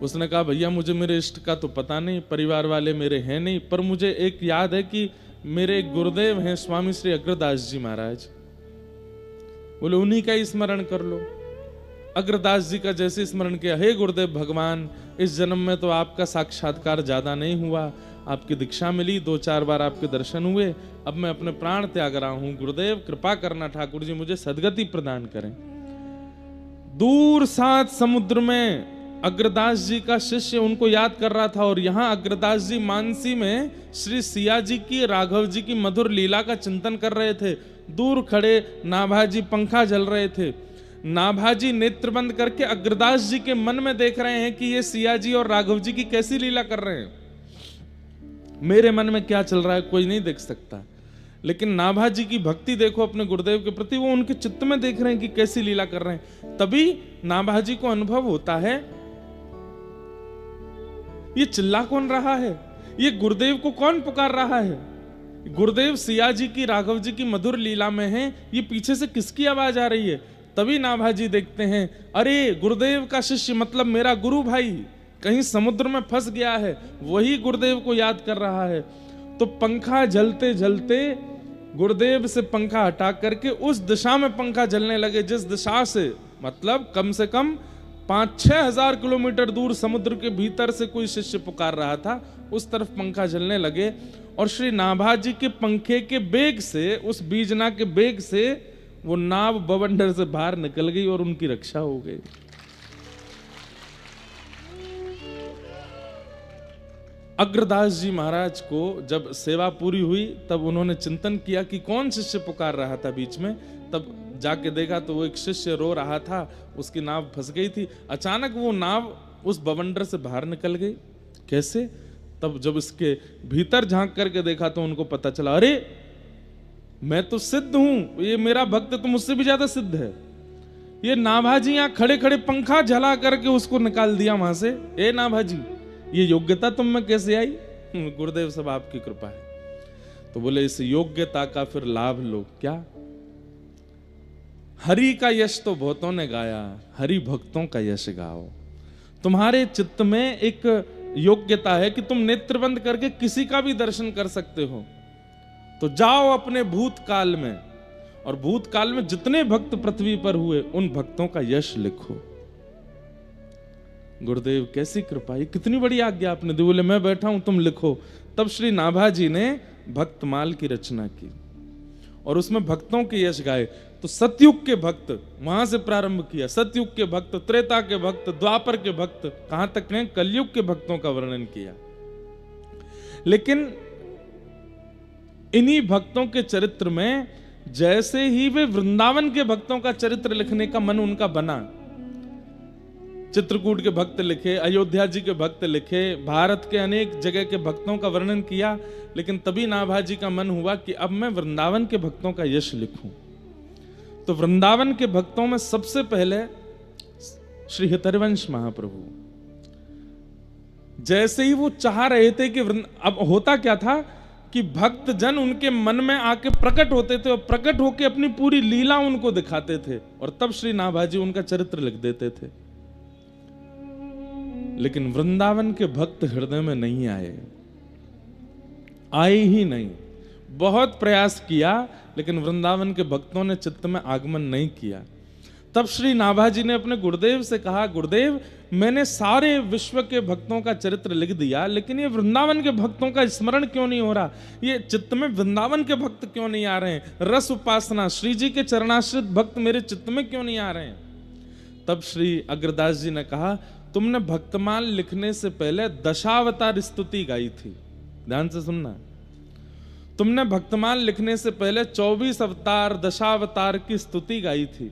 उसने कहा, भैया मुझे मेरे इष्ट का तो पता नहीं, परिवार वाले मेरे हैं नहीं, पर मुझे एक याद है कि मेरे गुरुदेव हैं स्वामी श्री अग्रदास जी महाराज, बोले उन्हीं का ही स्मरण कर लो। अग्रदास जी का जैसे स्मरण किया, हे गुरुदेव भगवान, इस जन्म में तो आपका साक्षात्कार ज्यादा नहीं हुआ, आपकी दीक्षा मिली, 2-4 बार आपके दर्शन हुए, अब मैं अपने प्राण त्याग रहा हूं, गुरुदेव कृपा करना ठाकुर जी, मुझे सदगति प्रदान करें। दूर 7 समुद्र में अग्रदास जी का शिष्य उनको याद कर रहा था, और यहां अग्रदास जी मानसी में श्री सिया जी की, राघव जी की मधुर लीला का चिंतन कर रहे थे। दूर खड़े नाभाजी पंखा जल रहे थे। नाभाजी नेत्र बंद करके अग्रदास जी के मन में देख रहे हैं कि ये सिया जी और राघव जी की कैसी लीला कर रहे हैं। मेरे मन में क्या चल रहा है कोई नहीं देख सकता, लेकिन नाभाजी की भक्ति देखो अपने गुरुदेव के प्रति, वो उनके चित्त में देख रहे हैं कि कैसी लीला कर रहे हैं। तभी नाभाजी को अनुभव होता है, ये चिल्ला कौन रहा है, ये गुरुदेव को कौन पुकार रहा है। गुरुदेव सिया जी की, राघव जी की मधुर लीला में हैं, ये पीछे से किसकी आवाज आ रही है। तभी नाभाजी देखते हैं, अरे गुरुदेव का शिष्य मतलब मेरा गुरु भाई कहीं समुद्र में फंस गया है, वही गुरुदेव को याद कर रहा है। तो पंखा जलते जलते गुरुदेव से पंखा हटा करके उस दिशा में पंखा जलने लगे जिस दिशा से, मतलब कम से कम 5-6 हजार किलोमीटर दूर समुद्र के भीतर से कोई शिष्य पुकार रहा था, उस तरफ पंखा जलने लगे। और श्री नाभाजी के पंखे के बेग से, उस बीजना के बेग से वो नाव बवंडर से बाहर निकल गई और उनकी रक्षा हो गई। अग्रदास जी महाराज को जब सेवा पूरी हुई तब उन्होंने चिंतन किया कि कौन शिष्य पुकार रहा था बीच में। तब जाके देखा तो वो एक शिष्य रो रहा था, उसकी नाव फंस गई थी। अचानक वो नाव उस बवंडर से बाहर निकल गई। कैसे? तब जब इसके भीतर झांक करके देखा तो उनको पता चला, अरे मैं तो सिद्ध हूं, ये मेरा भक्त तो मुझसे भी ज्यादा सिद्ध है। ये नाभाजी यहां खड़े खड़े पंखा जला करके उसको निकाल दिया वहां से। ए नाभाजी, ये योग्यता तुम में कैसे आई? गुरुदेव सब आपकी कृपा है। तो बोले इस योग्यता का फिर लाभ लो। क्या? हरि का यश तो बहुतों ने गाया, हरि भक्तों का यश गाओ। तुम्हारे चित्त में एक योग्यता है कि तुम नेत्र बंद करके किसी का भी दर्शन कर सकते हो, तो जाओ अपने भूतकाल में, और भूतकाल में जितने भक्त पृथ्वी पर हुए उन भक्तों का यश लिखो। गुरुदेव कैसी कृपा, ये कितनी बड़ी आज्ञा आपने दी। बोले मैं बैठा हूं, तुम लिखो। तब श्री नाभाजी ने भक्तमाल की रचना की और उसमें भक्तों के यश गाए। तो सतयुग के भक्त वहां से प्रारंभ किया, सतयुग के भक्त, त्रेता के भक्त, द्वापर के भक्त, कहां तक ने कलयुग के भक्तों का वर्णन किया। लेकिन इन्हीं भक्तों के चरित्र में जैसे ही वे वृंदावन के भक्तों का चरित्र लिखने का मन उनका बना, चित्रकूट के भक्त लिखे, अयोध्या जी के भक्त लिखे, भारत के अनेक जगह के भक्तों का वर्णन किया, लेकिन तभी नाभाजी का मन हुआ कि अब मैं वृंदावन के भक्तों का यश लिखूं। तो वृंदावन के भक्तों में सबसे पहले श्री हितरिवंश महाप्रभु। जैसे ही वो चाह रहे थे कि अब होता क्या था कि भक्त जन उनके मन में आके प्रकट होते थे और प्रकट होके अपनी पूरी लीला उनको दिखाते थे, और तब श्री नाभाजी उनका चरित्र लिख देते थे। लेकिन वृंदावन के भक्त हृदय में नहीं आए ही नहीं। बहुत प्रयास किया लेकिन वृंदावन के भक्तों ने चित्त में आगमन नहीं किया। तब श्री नाभाजी ने अपने गुरुदेव से कहा, गुरुदेव मैंने सारे विश्व के भक्तों का चरित्र लिख दिया, लेकिन ये वृंदावन के भक्तों का स्मरण क्यों नहीं हो रहा, ये चित्त में वृंदावन के भक्त क्यों नहीं आ रहे हैं, रस उपासना श्री जी के चरणाश्रित भक्त मेरे चित्त में क्यों नहीं आ रहे हैं। तब श्री अग्रदास जी ने कहा, तुमने भक्तमाल लिखने से पहले दशावतार स्तुति गाई थी। ध्यान से सुनना, तुमने भक्तमाल लिखने से पहले 24 अवतार, दशावतार की स्तुति गाई थी,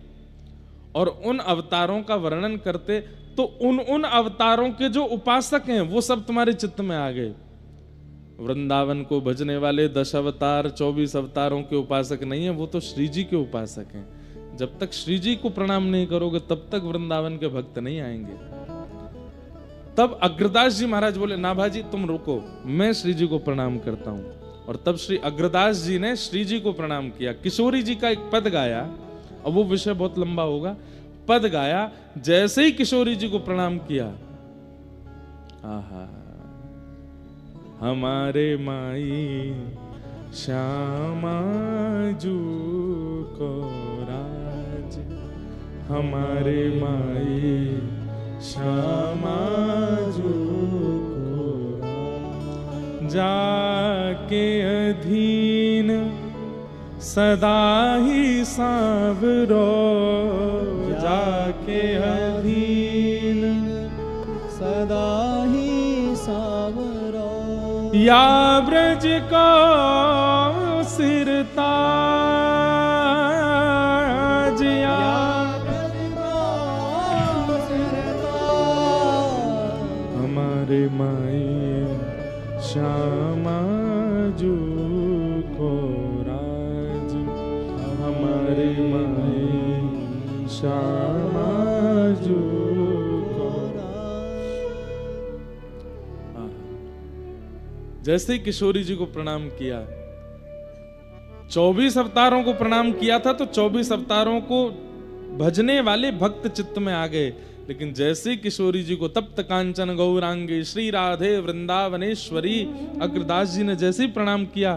और उन अवतारों का वर्णन करते तो उन अवतारों के जो उपासक हैं वो सब तुम्हारे चित्त में आ गए। वृंदावन को भजने वाले 10 अवतार, 24 अवतारों के उपासक नहीं है, वो तो श्री जी के उपासक हैं। जब तक श्री जी को प्रणाम नहीं करोगे तब तक वृंदावन के भक्त नहीं आएंगे। तब अग्रदास जी महाराज बोले, नाभाजी तुम रुको, मैं श्री जी को प्रणाम करता हूं। और तब श्री अग्रदास जी ने श्री जी को प्रणाम किया। किशोरी जी का एक पद गाया, अब वो विषय बहुत लंबा होगा। पद गाया, जैसे ही किशोरी जी को प्रणाम किया, आहा, हमारे माई श्यामा जू को राज, हमारे माई श्यामा जो जाके अधीन सदा ही सांवरो, जाके अधीन सदा ही सांवरो, या ब्रज को सिरताज, या ब्रज को सिरताज, हमारे माई श्यामा जो को राज, हमारे माई श्यामा जो को राज। जैसे ही किशोरी जी को प्रणाम किया, 24 अवतारों को प्रणाम किया था, तो 24 अवतारों को भजने वाले भक्त चित्त में आ गए। लेकिन जैसे किशोरी जी को तप्त कांचन गौरांगी श्री राधे वृंदावनेश्वरी अग्रदास जी ने जैसे ही प्रणाम किया,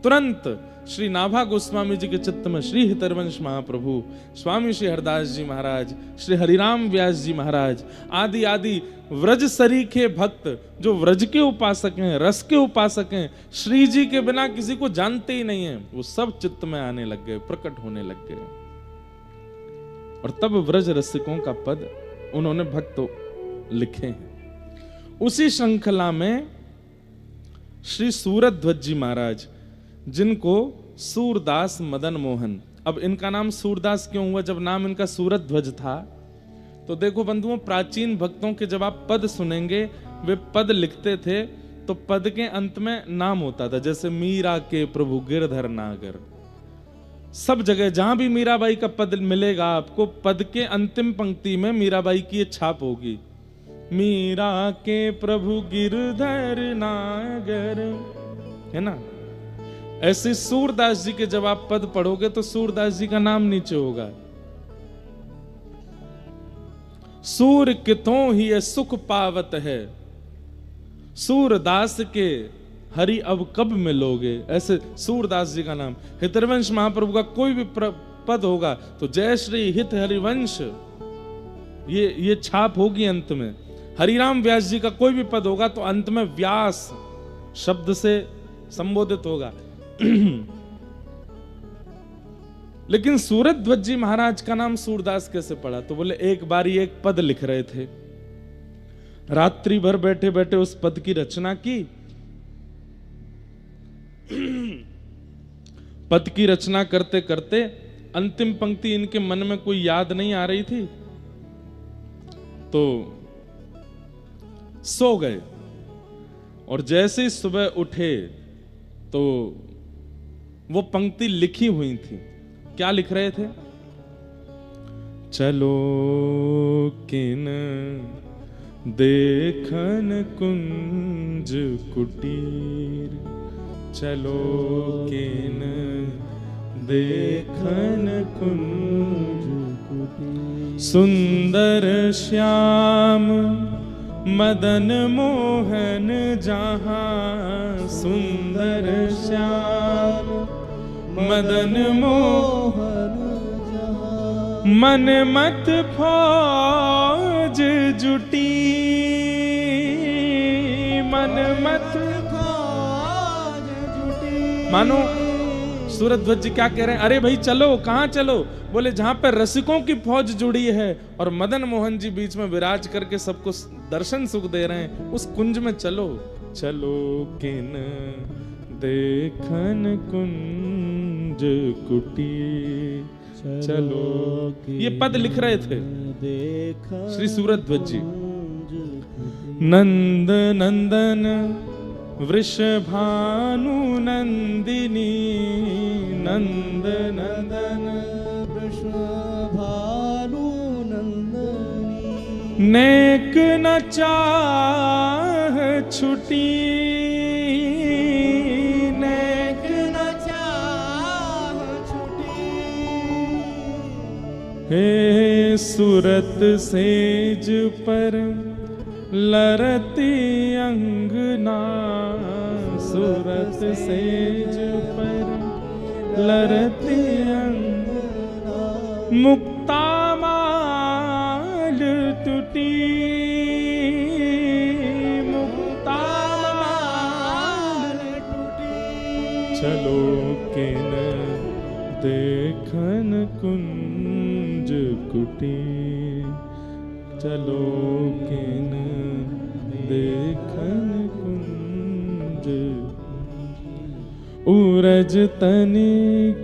तुरंत श्री नाभा गोस्वामी जी के चित्त में श्री हितरवंश महाप्रभु, स्वामी श्री हरदास जी महाराज, श्री हरिराम व्यास जी महाराज आदि आदि व्रज सरीखे भक्त जो व्रज के उपासक हैं, रस के उपासक हैं, श्री जी के बिना किसी को जानते ही नहीं है, वो सब चित्त में आने लग गए, प्रकट होने लग गए। और तब व्रज रसिकों का पद उन्होंने भक्त लिखे हैं। उसी श्रृंखला में श्री सूरध्वज जी महाराज, जिनको सूरदास मदन मोहन, अब इनका नाम सूरदास क्यों हुआ जब नाम इनका सूरध्वज था? तो देखो बंधुओं, प्राचीन भक्तों के जब आप पद सुनेंगे, वे पद लिखते थे तो पद के अंत में नाम होता था। जैसे मीरा के प्रभु गिरधर नागर, सब जगह जहां भी मीराबाई का पद मिलेगा आपको, पद के अंतिम पंक्ति में मीराबाई की ये छाप होगी, मीरा के प्रभु गिरधर नागर, है ना। ऐसे सूरदास जी के जब आप पद पढ़ोगे तो सूरदास जी का नाम नीचे होगा। सूर कितों ही ये सुख पावत है, सूरदास के हरि अब कब मिलोगे, ऐसे सूरदास जी का नाम। हितरवंश महाप्रभु का कोई भी पद होगा तो जय श्री हित हरिवंश, ये छाप होगी अंत में। हरिराम व्यास जी का कोई भी पद होगा तो अंत में व्यास शब्द से संबोधित होगा। लेकिन सूरध्वज जी महाराज का नाम सूरदास कैसे पड़ा? तो बोले एक बार एक पद लिख रहे थे, रात्रि भर बैठे बैठे उस पद की रचना की। पद की रचना करते करते अंतिम पंक्ति इनके मन में कोई याद नहीं आ रही थी, तो सो गए। और जैसे ही सुबह उठे तो वो पंक्ति लिखी हुई थी। क्या लिख रहे थे? चलो किन देखन कुंज कुटीर, चलो किन देखन कुंज कुटीर, सुंदर श्याम मदन मोहन जहां, सुंदर श्याम मदन मोहन जहां, मन मत फौज जुटी, मन मत फौज जुटी। मानो सूरध्वज जी क्या कह रहे हैं? अरे भाई चलो, कहां चलो? बोले जहां पर रसिकों की फौज जुड़ी है और मदन मोहन जी बीच में विराज करके सबको दर्शन सुख दे रहे हैं, उस कुंज में चलो। चलो किन देखन कुंज कुटी, चलो। ये पद लिख रहे थे श्री सूरध्वज जी। नंद नंदन वृषभानु नंदिनी, नंद नंदन वृषभानु नंदिनी, नेक न चाह छुटी, नेक न चाह छुटी, हे सुरत सेज पर लरती अंगना, सुरत सेज पर लरती अंगना, मुक्ता किन देखन कुंज कुटी, चलो किन देखन कुंज। उरज तनि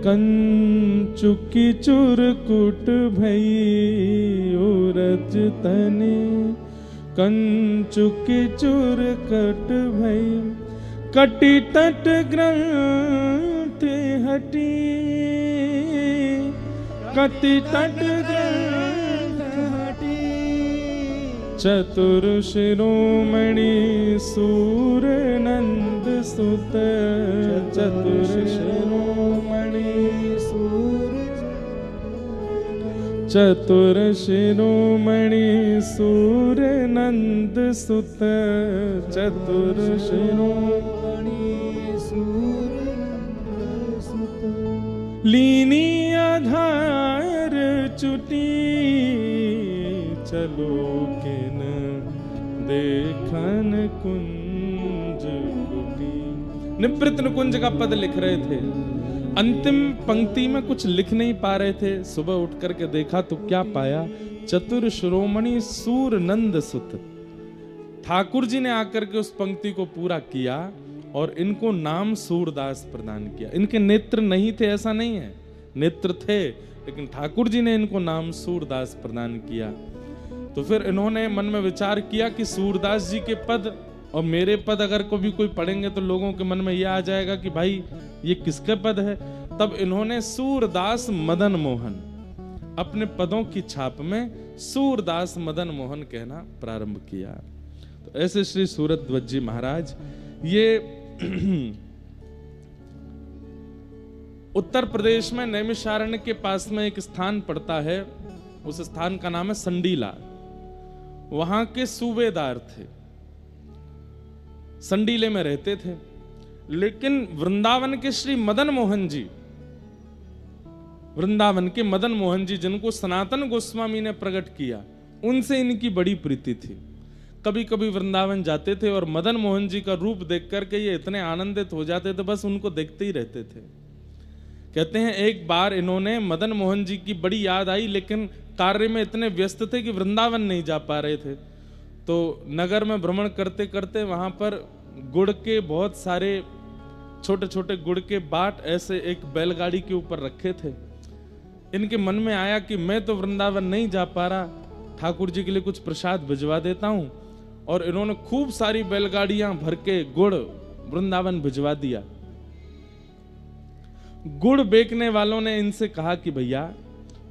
कंचुकी चुरकुट भई, उरज तनि कंचुकी चुरकट भई, कटी तट ग्रंथि हटी, कटी तट ग्रंथि हटी। चतुर शिरोमणि सूर नंद सुत, चतुर शिरोमणि सूर, चतुर शिरोमणि सूर नंद सुत, चतुर शिरोमणि सूर नंद सुत। लीनी आधार चुटी, चलो किन देखन कुंज कुटी। निवृत्त निकुंज का पद लिख रहे थे, अंतिम पंक्ति में कुछ लिख नहीं पा रहे थे। सुबह उठ करके देखा तो क्या पाया, चतुर शिरोमणि सूर नंद सुत। ठाकुर जी ने आकर के उस पंक्ति को पूरा किया और इनको नाम सूरदास प्रदान किया। इनके नेत्र नहीं थे ऐसा नहीं है, नेत्र थे, लेकिन ठाकुर जी ने इनको नाम सूरदास प्रदान किया। तो फिर इन्होंने मन में विचार किया कि सूरदास जी के पद और मेरे पद अगर कभी कोई पढ़ेंगे तो लोगों के मन में यह आ जाएगा कि भाई ये किसके पद है। तब इन्होंने सूरदास मदन मोहन अपने पदों की छाप में सूरदास मदन मोहन कहना प्रारंभ किया। तो ऐसे श्री सूरध्वज जी महाराज ये उत्तर प्रदेश में नैमिषारण्य के पास में एक स्थान पड़ता है, उस स्थान का नाम है संडीला। वहां के सूबेदार थे, संडीले में रहते थे। लेकिन वृंदावन के श्री मदन मोहन जी, वृंदावन के मदन मोहन जी जिनको सनातन गोस्वामी ने प्रकट किया, उनसे इनकी बड़ी प्रीति थी। कभी कभी वृंदावन जाते थे और मदन मोहन जी का रूप देख करके ये इतने आनंदित हो जाते थे, बस उनको देखते ही रहते थे। कहते हैं एक बार इन्होंने मदन मोहन जी की बड़ी याद आई, लेकिन कार्य में इतने व्यस्त थे कि वृंदावन नहीं जा पा रहे थे। तो नगर में भ्रमण करते करते वहां पर गुड़ के बहुत सारे छोटे छोटे गुड़ के बाट ऐसे एक बैलगाड़ी के ऊपर रखे थे। इनके मन में आया कि मैं तो वृंदावन नहीं जा पा रहा, ठाकुर जी के लिए कुछ प्रसाद भिजवा देता हूं। और इन्होंने खूब सारी बैलगाड़ियां भर के गुड़ वृंदावन भिजवा दिया। गुड़ बेचने वालों ने इनसे कहा कि भैया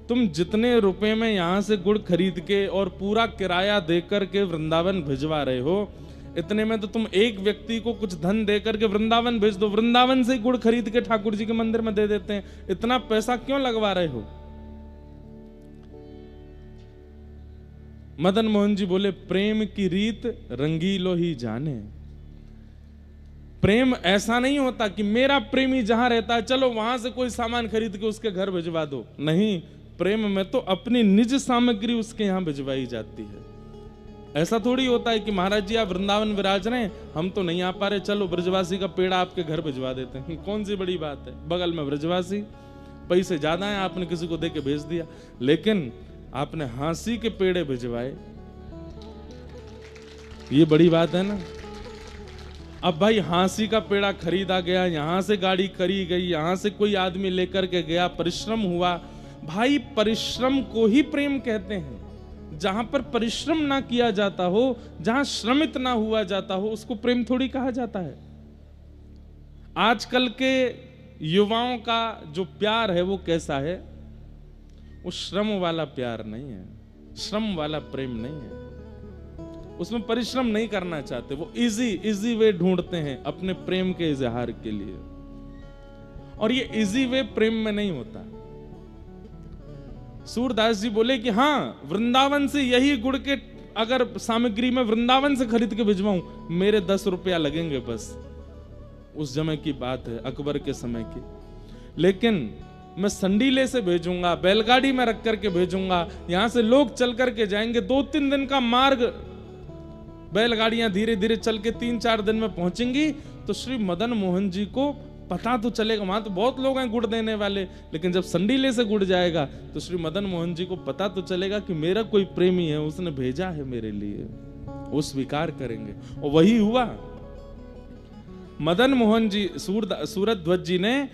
तुम जितने रुपए में यहां से गुड़ खरीद के और पूरा किराया देकर के वृंदावन भिजवा रहे हो, इतने में तो तुम एक व्यक्ति को कुछ धन देकर के वृंदावन भेज दो, वृंदावन से गुड़ खरीद के ठाकुर जी के मंदिर में दे देते हैं, इतना पैसा क्यों लगवा रहे हो। मदन मोहन जी बोले, प्रेम की रीत रंगीलो ही जाने। प्रेम ऐसा नहीं होता कि मेरा प्रेमी जहां रहता है चलो वहां से कोई सामान खरीद के उसके घर भिजवा दो। नहीं, प्रेम में तो अपनी निज सामग्री उसके यहां भिजवाई जाती है। ऐसा थोड़ी होता है कि महाराज जी आप वृंदावन विराज रहे हैं, हम तो नहीं आ पा रहे, चलो ब्रजवासी का पेड़ा आपके घर भिजवा देते हैं। कौन सी बड़ी बात है, बगल में ब्रजवासी, पैसे ज्यादा हैं, आपने किसी को दे के भेज दिया। लेकिन आपने हांसी के पेड़े भिजवाए, ये बड़ी बात है ना। अब भाई हांसी का पेड़ा खरीदा गया, यहां से गाड़ी करी गई, यहां से कोई आदमी लेकर के गया, परिश्रम हुआ। भाई परिश्रम को ही प्रेम कहते हैं। जहां पर परिश्रम ना किया जाता हो, जहां श्रमित ना हुआ जाता हो, उसको प्रेम थोड़ी कहा जाता है। आजकल के युवाओं का जो प्यार है वो कैसा है, वो श्रम वाला प्यार नहीं है, श्रम वाला प्रेम नहीं है। उसमें परिश्रम नहीं करना चाहते, वो इजी वे ढूंढते हैं अपने प्रेम के इजहार के लिए। और ये इजी वे प्रेम में नहीं होता। सूरदास जी बोले कि हाँ, वृंदावन से यही गुड़ के अगर सामग्री में वृंदावन से खरीद के भिजवाऊं, मेरे 10 रुपया लगेंगे बस। उस समय की बात है, अकबर के समय की। लेकिन मैं संडीले से भेजूंगा, बैलगाड़ी में रख करके भेजूंगा, यहां से लोग चल करके जाएंगे, 2-3 दिन का मार्ग, बैलगाड़ियां धीरे धीरे चल के 3-4 दिन में पहुंचेंगी। तो श्री मदन मोहन जी को पता तो चलेगा, वहां तो बहुत लोग हैं गुड़ देने वाले, लेकिन जब संडीले से गुड़ जाएगा तो श्री मदन मोहन जी को पता तो चलेगा कि मेरा कोई प्रेमी है, उसने भेजा है मेरे लिए, वो स्वीकार करेंगे। और वही हुआ। मदन मोहन जी सूरत ध्वज जी ने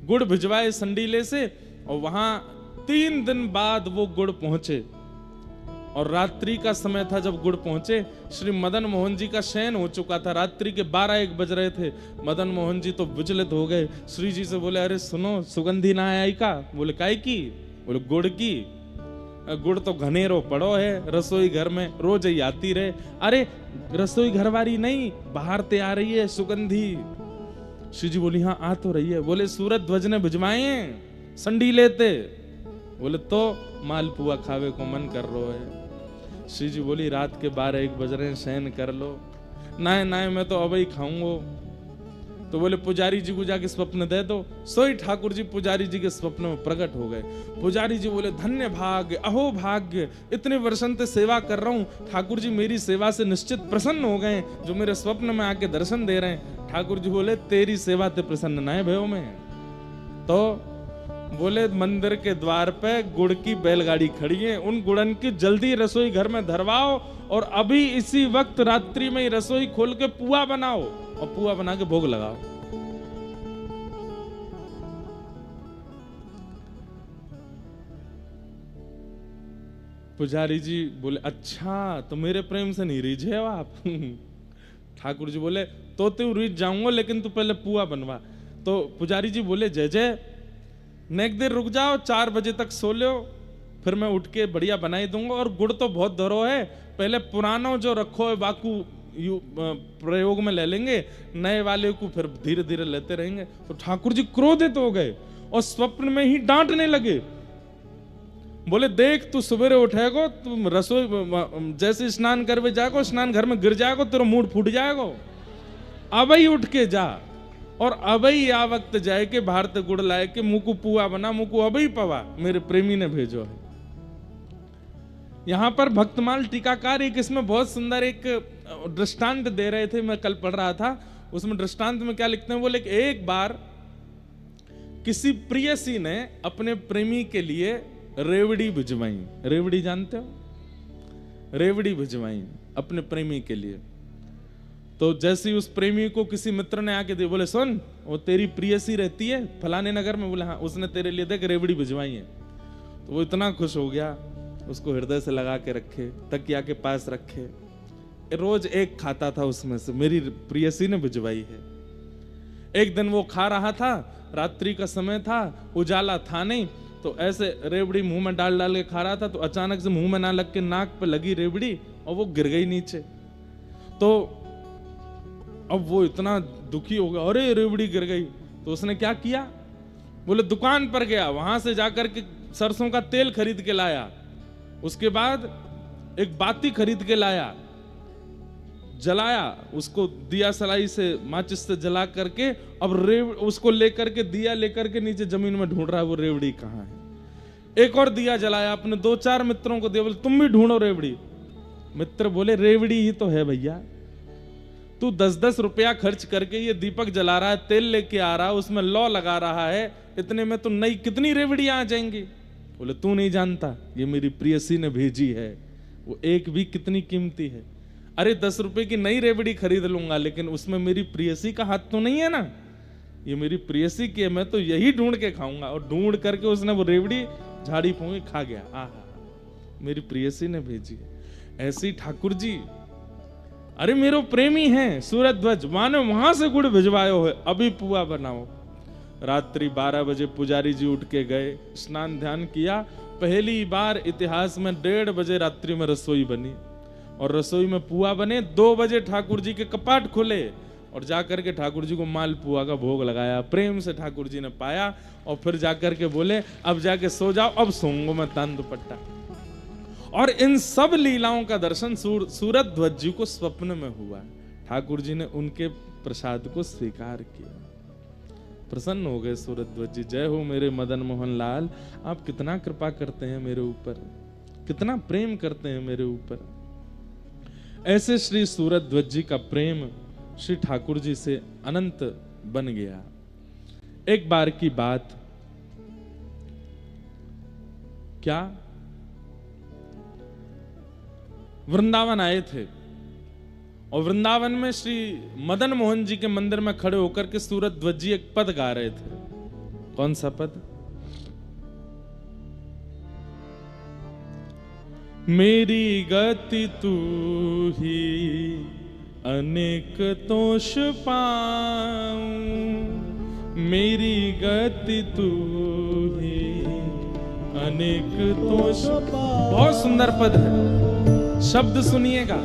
गुड़ भिजवाए संडीले से, और वहां 3 दिन बाद वो गुड़ पहुंचे, और रात्रि का समय था जब गुड़ पहुंचे। श्री मदन मोहन जी का शयन हो चुका था, रात्रि के 12-1 बज रहे थे। मदन मोहन जी तो विचलित हो गए, श्री जी से बोले, अरे सुनो, सुगंधी ना आई का? बोले काय की? बोले गुड़ की। गुड़ तो घनेरो पड़ो है रसोई घर में, रोज ही आती रहे। अरे रसोई घर वाली नहीं, बाहर ते आ रही है सुगंधी। श्री जी बोली, हाँ आ तो रही है। बोले सूरत ध्वज ने भिजवाए हैं संडी लेते? बोले तो मालपुआ खावे को मन कर रो है। श्री जी बोली, रात के 12-1 बज रहे हैं, शयन कर लो। ना मैं तो अब ही खाऊंगा। तो बोले पुजारी जी को जाके स्वप्न दे दो। सोई ठाकुर जी पुजारी जी के स्वप्न में प्रकट हो गए। पुजारी जी बोले, धन्य भाग्य, अहो भाग्य, इतने वर्षों से सेवा कर रहा हूँ, ठाकुर जी मेरी सेवा से निश्चित प्रसन्न हो गए, जो मेरे स्वप्न में आके दर्शन दे रहे हैं। ठाकुर जी बोले, तेरी सेवा ते प्रसन्न ना है भयो में। तो बोले, मंदिर के द्वार पे गुड़ की बैलगाड़ी खड़ी है, उन गुड़न की जल्दी रसोई घर में धरवाओ, और अभी इसी वक्त रात्रि में ही रसोई खोल के पुआ बनाओ, और पुआ बना के भोग लगाओ। पुजारी जी बोले, अच्छा तो मेरे प्रेम से नहीं रीझे हो आप? ठाकुर जी बोले, तो तू रीझ जाऊंगा, लेकिन तू पहले पुआ बनवा। तो पुजारी जी बोले, जय जय, नेक देर रुक जाओ, 4 बजे तक सो लो, फिर मैं उठ के बढ़िया बनाई दूंगा। और गुड़ तो बहुत धरो है, पहले पुराना जो रखो है बाकू प्रयोग में ले लेंगे, नए वाले को फिर धीरे धीरे लेते रहेंगे। तो ठाकुर जी क्रोधित हो गए और स्वप्न में ही डांटने लगे। बोले, देख तू सवेरे उठेगो, तुम रसोई जैसे स्नान करवे जाएगो, स्नान घर में गिर जाएगो, तेरा मूड फूट जाएगो। अब ही उठ के जा, और अब ही आ वक्त जाए के भारत गुड़ लाए के मुकु पुआ बना, मुकु अब ही पवा, मेरे प्रेमी ने भेजो है। यहां पर भक्तमाल टीकाकार एक इसमें बहुत सुंदर एक दृष्टांत दे रहे थे, मैं कल पढ़ रहा था। उसमें दृष्टांत में क्या लिखते हैं, बोले एक बार किसी प्रियसी ने अपने प्रेमी के लिए रेवड़ी भिजवाई। रेवड़ी जानते हो? रेवड़ी भिजवाई अपने प्रेमी के लिए। तो जैसे उस प्रेमी को किसी मित्र ने आके दे, बोले सुन, वो तेरी प्रियसी रहती है फलाने नगर में। बोले हाँ, उसने तेरे लिए देख रेवड़ी भिजवाई है। तो वो इतना खुश हो गया, उसको हृदय से लगा के रखे, तकिया के पास रखे, रोज एक खाता था उसमें से, मेरी प्रियसी ने भिजवाई है। एक दिन वो खा रहा था, रात्रि का समय था, उजाला था नहीं, तो ऐसे रेवड़ी मुंह में डाल डाल के खा रहा था, तो अचानक से मुंह में ना लग के नाक पे लगी रेवड़ी, और वो गिर गई नीचे। तो अब वो इतना दुखी हो गया, अरे रेवड़ी गिर गई। तो उसने क्या किया, बोले दुकान पर गया, वहां से जाकर के सरसों का तेल खरीद के लाया, उसके बाद एक बाती खरीद के लाया, जलाया उसको, दिया सलाई से माचिस से जला करके, अब उसको लेकर के दिया लेकर के नीचे जमीन में ढूंढ रहा है वो रेवड़ी कहाँ है। एक और दिया जलाया, अपने 2-4 मित्रों को दिया, बोले तुम भी ढूंढो रेवड़ी। मित्र बोले, रेवड़ी ही तो है भैया, तू 10-10 रुपया खर्च करके ये दीपक जला रहा है, तेल लेके आ रहा है, उसमें लौ लगा रहा है, इतने में तो नई कितनी रेवड़ियां आ जाएंगी। बोले तू नहीं जानता, ये मेरी प्रियसी ने भेजी है, वो एक भी कितनी कीमती है। अरे 10 रुपए की नई रेवड़ी खरीद लूंगा, लेकिन उसमें मेरी प्रियसी का हाथ तो नहीं है ना, ये मेरी प्रियसी की है, मैं तो यही ढूंढ के खाऊंगा। और ढूंढ करके उसने वो रेवड़ी झाड़ी फूंकी खा गया। आहा, मेरी प्रियसी ने भेजी। ऐसी ठाकुर जी, अरे मेरो प्रेमी है सूरत ध्वज, माने वहां से गुड़ भिजवायो है, अभी पुआ बनाओ। रात्रि 12 बजे पुजारी जी उठ के गए, स्नान ध्यान किया। पहली बार इतिहास में 1:30 बजे रात्रि में रसोई बनी, और रसोई में पुआ बने। 2 बजे ठाकुर जी के कपाट खुले, और जाकर के ठाकुर जी को माल पुआ का भोग लगाया, प्रेम से ठाकुर जी ने पाया। और फिर जाकर के बोले, अब जाके सो जाओ, अब सोऊंगा मैं तान दुपट्टा। और इन सब लीलाओं का दर्शन सूरत ध्वज जी को स्वप्न में हुआ। ठाकुर जी ने उनके प्रसाद को स्वीकार किया, प्रसन्न हो गए सूरत ध्वज जी। जय हो मेरे मदन मोहन लाल, आप कितना कृपा करते हैं मेरे ऊपर, कितना प्रेम करते हैं मेरे ऊपर। ऐसे श्री सूरत ध्वज जी का प्रेम श्री ठाकुर जी से अनंत बन गया। एक बार की बात, क्या वृंदावन आए थे और वृंदावन में श्री मदन मोहन जी के मंदिर में खड़े होकर के सूरध्वज जी एक पद गा रहे थे। कौन सा पद? मेरी गति तू ही अनेक तोष पाऊं, मेरी गति तू ही अनेक तोष। बहुत सुंदर पद है, शब्द सुनिएगा,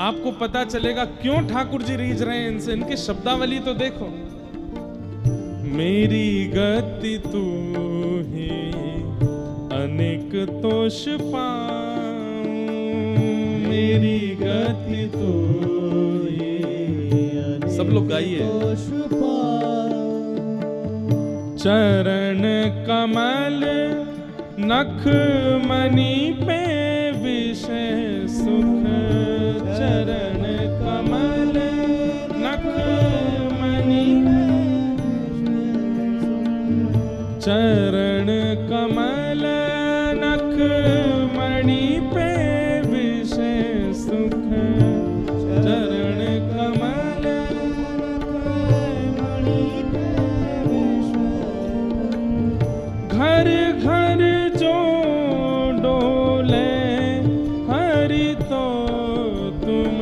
आपको पता चलेगा क्यों ठाकुर जी रीझ रहे हैं इनसे। इनकी शब्दावली तो देखो। मेरी गति तू ही अनेक तोष पाऊं, मेरी गति तू ही। सब लोग गाइए। चरण कमल नख मणि पे विषय सुख, चरण कमल नख मणि, चरण कमल नख मणि पे विषय सुख, चरण कमल घर घर जो डोले हरि तो तुम,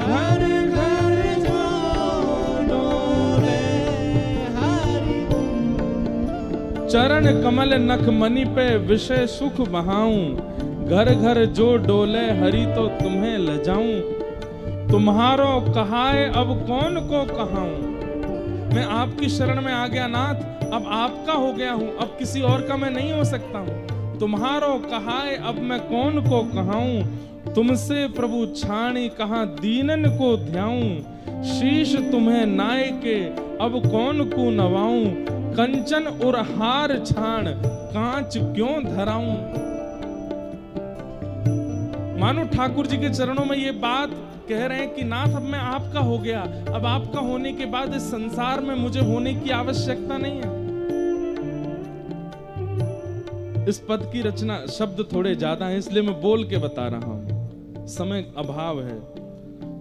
घर घर जो डोले हरि तुम। चरण कमल नख मणि पे विषय सुख बहाऊं, घर घर जो डोले हरि तो तुम्हें लजाऊं। तुम्हारो कहाए अब कौन को कहाऊं, मैं आपकी शरण में आ गया नाथ, अब आपका हो गया हूं, अब किसी और का मैं नहीं हो सकता हूं। तुम्हारो कहाए अब मैं कौन को कहाऊं, तुमसे प्रभु छाणी कहां दीनन को ध्याऊं। शीश तुम्हें नाय के अब कौन को नवाऊं, कंचन और हार छाण कांच क्यों धराऊं। मानो ठाकुर जी के चरणों में ये बात कह रहे हैं कि नाथ अब मैं आपका हो गया, अब आपका होने के बाद इस संसार में मुझे होने की आवश्यकता नहीं है। इस पद की रचना शब्द थोड़े ज्यादा हैं, इसलिए मैं बोल के बता रहा हूं, समय अभाव है।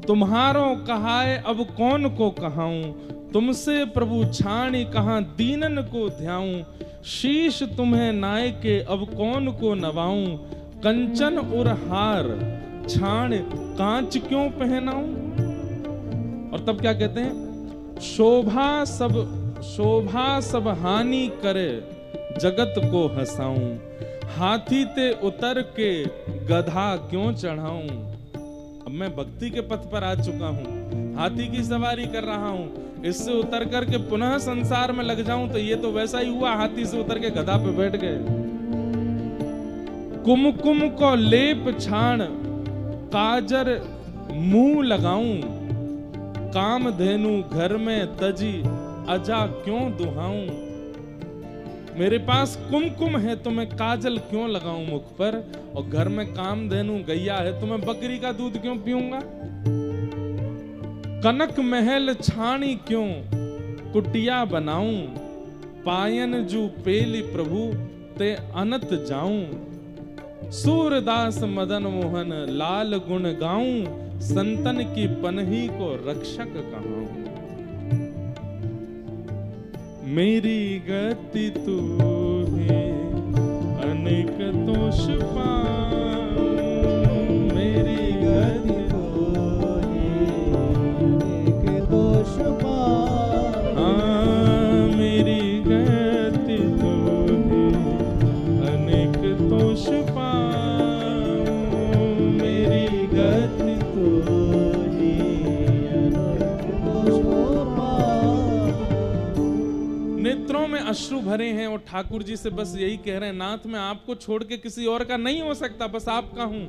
तुम्हारो कहाए अब कौन को कहाऊं, तुमसे प्रभु छाणी कहां दीनन को ध्याऊं। शीश तुम्हें नाय के अब कौन को नवाऊं, कंचन और हार छाण कांच क्यों पहनाऊं। और तब क्या कहते हैं, शोभा सब हानि करे जगत को हंसाऊं। हाथी ते उतर के गधा क्यों चढ़ाऊं। अब मैं भक्ति के पथ पर आ चुका हूं, हाथी की सवारी कर रहा हूं, इससे उतर करके पुनः संसार में लग जाऊं तो ये तो वैसा ही हुआ, हाथी से उतर के गधा पे बैठ गए। कुमकुम को लेप छाण काजर मुंह लगाऊं, कामधेनु घर में तजी अजा क्यों दुहाऊं। मेरे पास कुमकुम है तो मैं काजल क्यों लगाऊं मुख पर, और घर में कामधेनु गैया है तो मैं बकरी का दूध क्यों पीऊंगा। कनक महल छाणी क्यों कुटिया बनाऊं, पायन जू पेली प्रभु ते अनत जाऊं। सूरदास मदन मोहन लाल गुण गाऊं, संतन की पनही को रक्षक कहाऊं। मेरी गति तू है अनेक तोष पाऊं, मेरी गति तू है अनेक तोष पाऊं। हाँ मेरी गति तू है अनेक तोष पाऊं, मेरी गति तू ही अनेक तोष पाऊं। नेत्रों में अश्रु भरे हैं और ठाकुर जी से बस यही कह रहे हैं, नाथ मैं आपको छोड़ के किसी और का नहीं हो सकता, बस आपका हूं।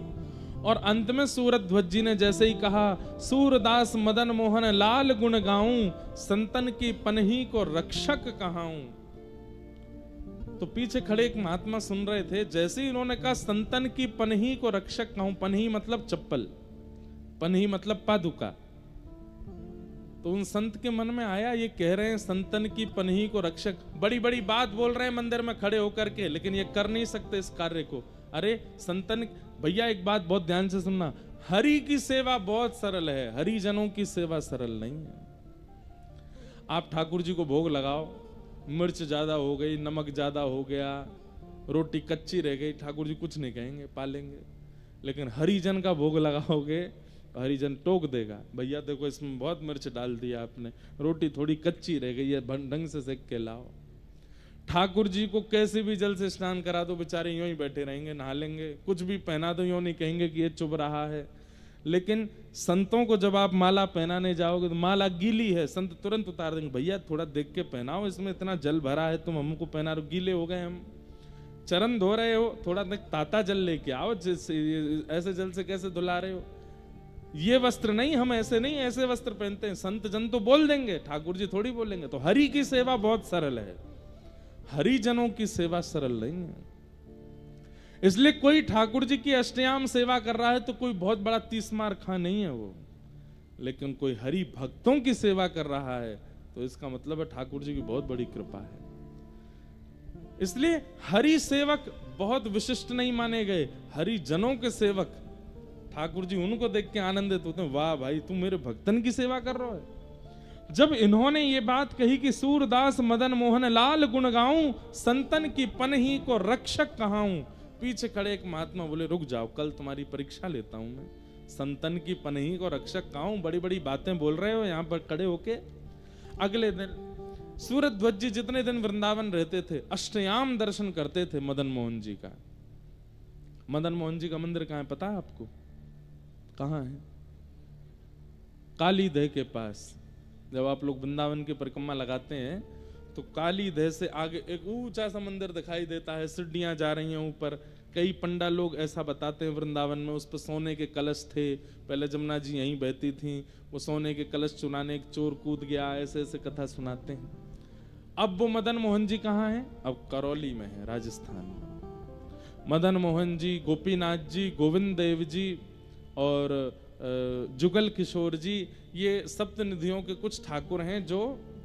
और अंत में सूरध्वज जी ने जैसे ही कहा, सूरदास मदन मोहन लाल गुण गाऊं, संतन की पनही को रक्षक कहाऊं। तो पीछे खड़े एक महात्मा सुन रहे थे, जैसे ही इन्होंने कहा संतन की पनही को रक्षक कहूं, पनही मतलब चप्पल, पनही मतलब पादुका। तो उन संत के मन में आया, ये कह रहे हैं संतन की पनही को रक्षक, बड़ी बड़ी बात बोल रहे हैं मंदिर में खड़े होकर के, लेकिन ये कर नहीं सकते इस कार्य को। अरे संतन, भैया एक बात बहुत ध्यान से सुनना, हरि की सेवा बहुत सरल है, हरिजनों की सेवा सरल नहीं है। आप ठाकुर जी को भोग लगाओ, मिर्च ज्यादा हो गई, नमक ज्यादा हो गया, रोटी कच्ची रह गई, ठाकुर जी कुछ नहीं कहेंगे, पालेंगे। लेकिन हरिजन का भोग लगाओगे, हरिजन टोक देगा, भैया देखो इसमें बहुत मिर्च डाल दिया आपने, रोटी थोड़ी कच्ची रह गई है, ढंग से सेक के लाओ। ठाकुर जी को कैसे भी जल से स्नान करा दो, बेचारे यूं ही बैठे रहेंगे, नहा लेंगे, कुछ भी पहना दो यूं नहीं कहेंगे कि ये चुभ रहा है। लेकिन संतों को जब आप माला पहनाने जाओगे तो माला गीली है, संत तुरंत उतार देंगे, भैया थोड़ा देख के पहनाओ, इसमें इतना जल भरा है, तुम हमको पहना रहे हो, गीले हो गए हम। चरण धो रहे हो, थोड़ा ताता जल लेके आओ, ऐसे जल से कैसे धुला रहे हो। ये वस्त्र नहीं, हम ऐसे नहीं, ऐसे वस्त्र पहनते हैं। संत जन तो बोल देंगे, ठाकुर जी थोड़ी बोलेंगे। तो हरि की सेवा बहुत सरल है, हरिजनों की सेवा सरल नहीं है। इसलिए कोई ठाकुर जी की अष्टयाम सेवा कर रहा है तो कोई बहुत बड़ा तीसमार खां नहीं है वो, लेकिन कोई हरि भक्तों की सेवा कर रहा है तो इसका मतलब है ठाकुर जी की बहुत बड़ी कृपा है। इसलिए हरि सेवक बहुत विशिष्ट नहीं माने गए, हरिजनों के सेवक ठाकुर जी उनको देख के आनंदित होते हैं, वाह भाई तू मेरे भक्तन की सेवा कर रहा है। जब इन्होंने ये बात कही कि सूरदास मदन मोहन लाल गुण गाऊं, संतन की पनही को रक्षक कहाऊं, पीछे खड़े एक महात्मा बोले रुक जाओ, कल तुम्हारी परीक्षा लेता हूं मैं। संतन की पनही को रक्षक कहाऊं, बड़ी बड़ी बातें बोल रहे हो यहां पर खड़े होके। अगले दिन सूरध्वज जी जितने दिन वृंदावन रहते थे, अष्टयाम दर्शन करते थे मदन मोहन जी का। मदन मोहन जी का मंदिर कहां है पता है आपको? कहां है? काली दह के पास। जब आप लोग वृंदावन की परिक्रमा लगाते हैं तो काली दह से आगे एक ऊंचा सा मंदिर दिखाई देता है, सीढ़ियां जा रही हैं ऊपर। कई पंडा लोग ऐसा बताते हैं वृंदावन में उस पर सोने के कलश थे, पहले जमुना जी यहीं बहती थी, वो सोने के कलश चुराने एक चोर कूद गया, ऐसे ऐसे कथा सुनाते हैं। अब वो मदन मोहन जी कहाँ हैं? अब करौली में है, राजस्थान में। मदन मोहन जी, गोपीनाथ जी, गोविंद देव जी और जुगल किशोर जी, ये सप्तनिधियों के कुछ ठाकुर हैं जो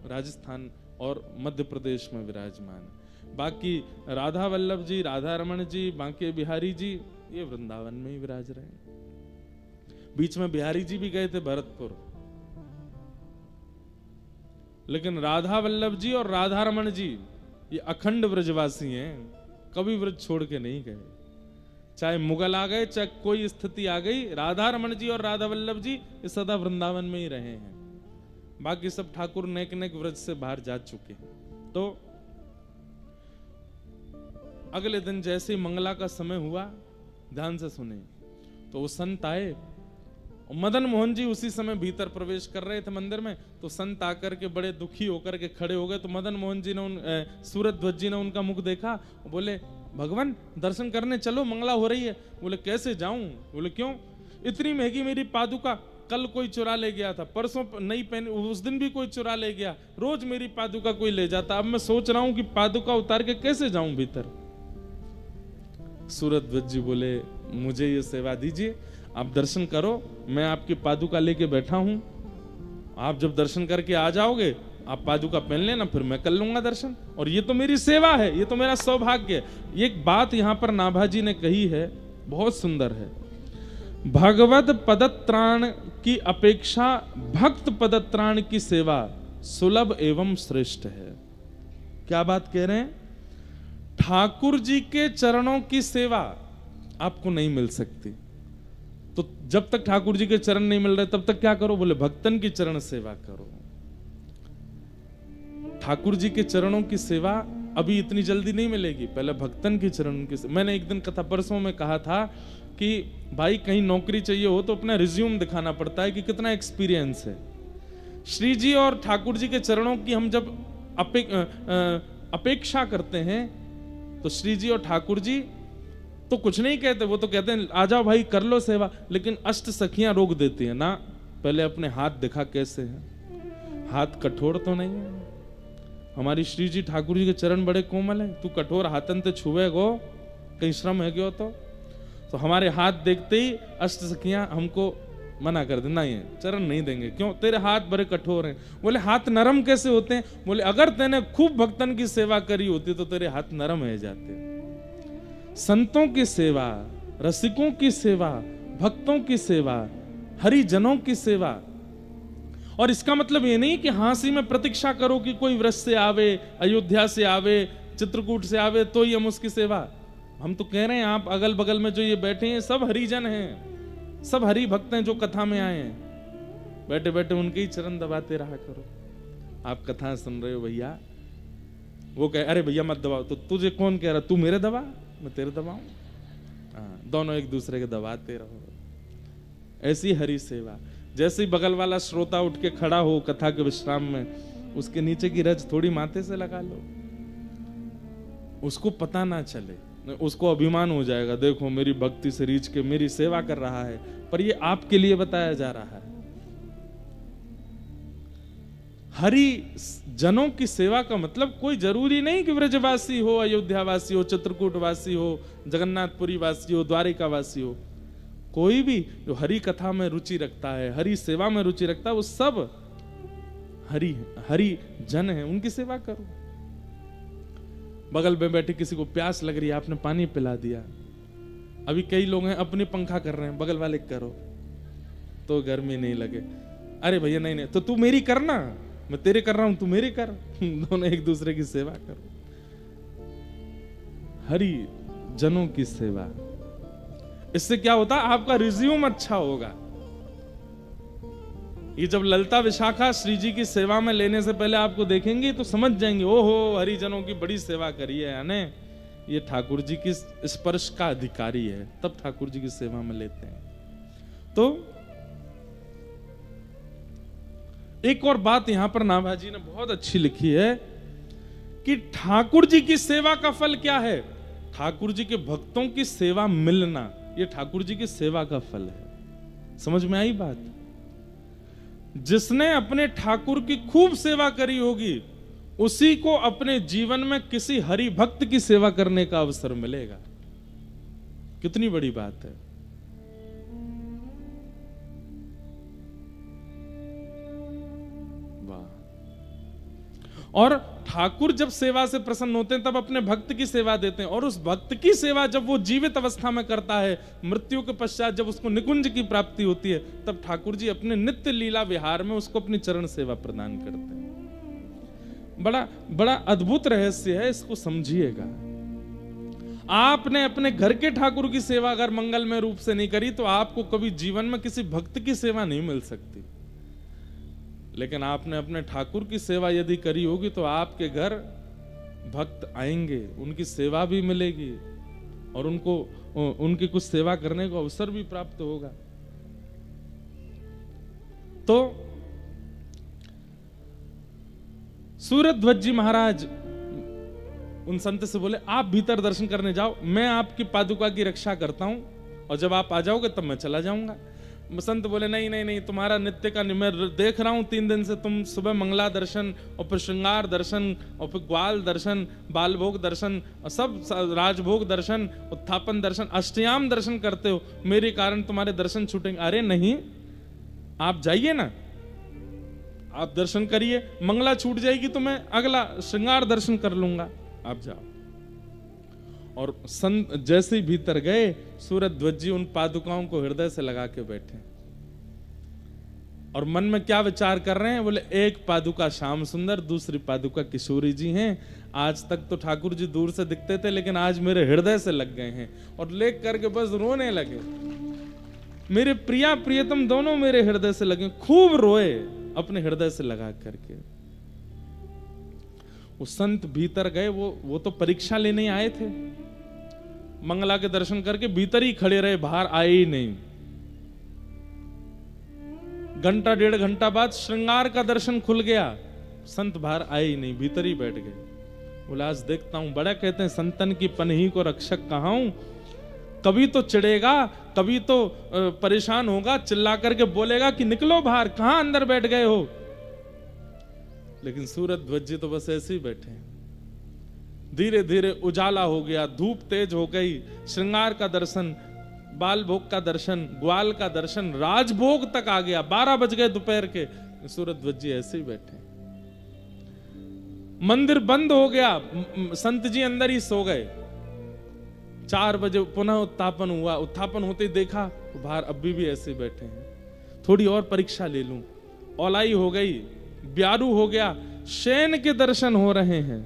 राजस्थान और मध्य प्रदेश में विराजमान है। बाकी राधा वल्लभ जी, राधा रमन जी, बांके बिहारी जी, ये वृंदावन में ही विराज रहे हैं। बीच में बिहारी जी भी गए थे भरतपुर, लेकिन राधा वल्लभ जी और राधा रमन जी ये अखंड ब्रजवासी हैं, कभी ब्रज छोड़ के नहीं गए। चाहे मुगल आ गए, चाहे कोई स्थिति आ गई, राधा रमन जी और राधा वल्लभ जी ये सदा वृंदावन में ही रहे हैं। बाकी सब ठाकुर नेक नेक व्रज से बाहर जा चुके हैं। तो अगले दिन जैसे ही मंगला का समय हुआ, ध्यान से सुने, तो वो संत आए। मदन मोहन जी उसी समय भीतर प्रवेश कर रहे थे मंदिर में, तो संत आकर के बड़े दुखी होकर के खड़े हो गए। तो मदन मोहन जी ने सूरध्वज जी ने उनका मुख देखा, बोले भगवान दर्शन करने चलो, मंगला हो रही है। बोले कैसे जाऊं? बोले क्यों? इतनी महंगी मेरी पादुका कल कोई चुरा ले गया था, परसों नहीं पहनी, उस दिन भी कोई चुरा ले गया, रोज मेरी पादुका कोई ले जाता। अब मैं सोच रहा हूं कि पादुका उतार के कैसे जाऊं भीतर। सूरध्वज जी बोले मुझे ये सेवा दीजिए, आप दर्शन करो, मैं आपकी पादुका लेके बैठा हूं, आप जब दर्शन करके आ जाओगे आप पादुका पहन लेना, फिर मैं कर लूंगा दर्शन, और ये तो मेरी सेवा है, ये तो मेरा सौभाग्य है। ये एक बात यहां पर नाभाजी ने कही है, बहुत सुंदर है। भगवत पदत्राण की अपेक्षा भक्त पदत्राण की सेवा सुलभ एवं श्रेष्ठ है। क्या बात कह रहे हैं? ठाकुर जी के चरणों की सेवा आपको नहीं मिल सकती, तो जब तक ठाकुर जी के चरण नहीं मिल रहे तब तक क्या करो? बोले भक्तन की चरण सेवा करो। ठाकुर जी के चरणों की सेवा अभी इतनी जल्दी नहीं मिलेगी, पहले भक्तन की चरण की। मैंने एक दिन कथा परसों में कहा था कि भाई कहीं नौकरी चाहिए हो तो अपना रिज्यूम दिखाना पड़ता है कि कितना एक्सपीरियंस है। श्री जी और ठाकुर जी के चरणों की हम जब अपेक्षा करते हैं तो श्री जी और ठाकुर जी तो कुछ नहीं कहते, वो तो कहते हैं आ जाओ भाई कर लो सेवा, लेकिन अष्ट सखियां रोक देती है ना, पहले अपने हाथ दिखा कैसे है, हाथ कठोर तो नहीं है। हमारी श्री जी ठाकुर जी के चरण बड़े कोमल है, तू कठोर हाथन ते छुए गो, कहीं श्रम है क्यों? तो हमारे हाथ देखते ही अष्ट सखियां हमको मना कर देना, ये चरण नहीं देंगे। क्यों? तेरे हाथ बड़े कठोर हैं। बोले हाथ नरम कैसे होते हैं? बोले अगर तूने खूब भक्तन की सेवा करी होती तो तेरे हाथ नरम हो जाते। संतों की सेवा, रसिकों की सेवा, भक्तों की सेवा, हरिजनों की सेवा। और इसका मतलब ये नहीं कि हाँसी में प्रतीक्षा करो कि कोई व्रज से आवे, अयोध्या से आवे, चित्रकूट से आवे तो ही हम उसकी सेवा। हम तो कह रहे हैं आप अगल बगल में जो ये बैठे हैं सब हरिजन हैं, सब हरि भक्त हैं जो कथा में आए हैं। बैठे बैठे उनके ही चरण दबाते रहा करो। आप कथा सुन रहे हो भैया, वो कहे अरे भैया मत दबाओ, तो तुझे कौन कह रहा तू मेरे दबा मैं तेरे दबाऊं? हाँ, दोनों एक दूसरे के दबाते रहो। ऐसी हरि सेवा। जैसे ही बगल वाला श्रोता उठ के खड़ा हो कथा के विश्राम में, उसके नीचे की रज थोड़ी माथे से लगा लो, उसको पता ना चले, उसको अभिमान हो जाएगा, देखो मेरी भक्ति से रीझ के मेरी सेवा कर रहा है, पर ये आपके लिए बताया जा रहा है। हरि जनों की सेवा का मतलब कोई जरूरी नहीं कि व्रजवासी हो, अयोध्यावासी हो, चित्रकूटवासी हो, जगन्नाथपुरी वासी हो, द्वारिका वासी हो। कोई भी जो हरि कथा में रुचि रखता है, हरि सेवा में रुचि रखता है, वो सब हरि जन है, उनकी सेवा करो। बगल में बैठे किसी को प्यास लग रही है, आपने पानी पिला दिया। अभी कई लोग हैं अपनी पंखा कर रहे हैं, बगल वाले करो तो गर्मी नहीं लगे। अरे भैया नहीं, तो तू मेरी करना, मैं तेरे कर रहा हूं, तू मेरी कर। दोनों एक दूसरे की सेवा करो। हरि जनों की सेवा, इससे क्या होता है? आपका रिज्यूम अच्छा होगा। ये जब ललिता विशाखा श्री जी की सेवा में लेने से पहले आपको देखेंगे तो समझ जाएंगे, ओहो हरिजनों की बड़ी सेवा करी है, यानी ये ठाकुर जी की स्पर्श का अधिकारी है, तब ठाकुर जी की सेवा में लेते हैं। तो एक और बात यहां पर नाभाजी ने बहुत अच्छी लिखी है कि ठाकुर जी की सेवा का फल क्या है? ठाकुर जी के भक्तों की सेवा मिलना, ये ठाकुर जी की सेवा का फल है। समझ में आई बात? जिसने अपने ठाकुर की खूब सेवा करी होगी, उसी को अपने जीवन में किसी हरि भक्त की सेवा करने का अवसर मिलेगा। कितनी बड़ी बात है। और ठाकुर जब सेवा से प्रसन्न होते हैं तब अपने भक्त की सेवा देते हैं, और उस भक्त की सेवा जब वो जीवित अवस्था में करता है, मृत्यु के पश्चात जब उसको निकुंज की प्राप्ति होती है, तब ठाकुर जी अपने नित्य लीला विहार में उसको अपनी चरण सेवा प्रदान करते हैं। बड़ा बड़ा अद्भुत रहस्य है, इसको समझिएगा। आपने अपने घर के ठाकुर की सेवा अगर मंगलमय रूप से नहीं करी तो आपको कभी जीवन में किसी भक्त की सेवा नहीं मिल सकती। लेकिन आपने अपने ठाकुर की सेवा यदि करी होगी तो आपके घर भक्त आएंगे, उनकी सेवा भी मिलेगी और उनको उनकी कुछ सेवा करने को अवसर भी प्राप्त होगा। तो सूरध्वज जी महाराज उन संत से बोले, आप भीतर दर्शन करने जाओ, मैं आपकी पादुका की रक्षा करता हूं, और जब आप आ जाओगे तब मैं चला जाऊंगा। संत बोले नहीं नहीं नहीं, तुम्हारा नित्य का मैं देख रहा हूं 3 दिन से, तुम सुबह मंगला दर्शन और फिर श्रृंगार दर्शन और फिर ग्वाल दर्शन, बालभोग दर्शन और सब राजभोग दर्शन, उत्थापन दर्शन, अष्टयाम दर्शन करते हो, मेरे कारण तुम्हारे दर्शन छूटेंगे। अरे नहीं, आप जाइए ना, आप दर्शन करिए, मंगला छूट जाएगी तो मैं अगला श्रृंगार दर्शन कर लूंगा, आप जाओ। और संत जैसे ही भीतर गए, सूरध्वज जी उन पादुकाओं को हृदय से लगा के बैठे और मन में क्या विचार कर रहे हैं? बोले एक पादुका श्याम सुंदर, दूसरी पादुका किशोरी जी हैं। आज तक तो ठाकुर जी दूर से दिखते थे, लेकिन आज मेरे हृदय से लग गए हैं, और लेख करके बस रोने लगे। मेरे प्रिया प्रियतम दोनों मेरे हृदय से लगे, खूब रोए अपने हृदय से लगा करके। वो संत भीतर गए, वो तो परीक्षा लेने आए थे, मंगला के दर्शन करके भीतर ही खड़े रहे, बाहर आए ही नहीं। घंटा 1.5 घंटा बाद श्रृंगार का दर्शन खुल गया, संत बाहर आए ही नहीं, भीतर ही बैठ गए। बोला आज देखता हूं, बड़ा कहते हैं संतन की पनही को रक्षक कहाऊं, कभी तो चिढ़ेगा, कभी तो परेशान होगा, चिल्ला करके बोलेगा कि निकलो बाहर, कहां अंदर बैठ गए हो। लेकिन सूरध्वज जी तो बस ऐसे ही बैठे। धीरे धीरे उजाला हो गया, धूप तेज हो गई, श्रृंगार का दर्शन बाल भोग का दर्शन, ग्वाल का दर्शन, राजभोग तक आ गया। 12 बज गए दोपहर के, सूरध्वज जी ऐसे ही बैठे। मंदिर बंद हो गया, संत जी अंदर ही सो गए। 4 बजे पुनः उत्थापन हुआ। उत्थापन होते ही देखा तो बाहर अभी भी ऐसे बैठे हैं। थोड़ी और परीक्षा ले लूं। औलाई हो गई, ब्यारू हो गया, शयन के दर्शन हो रहे हैं,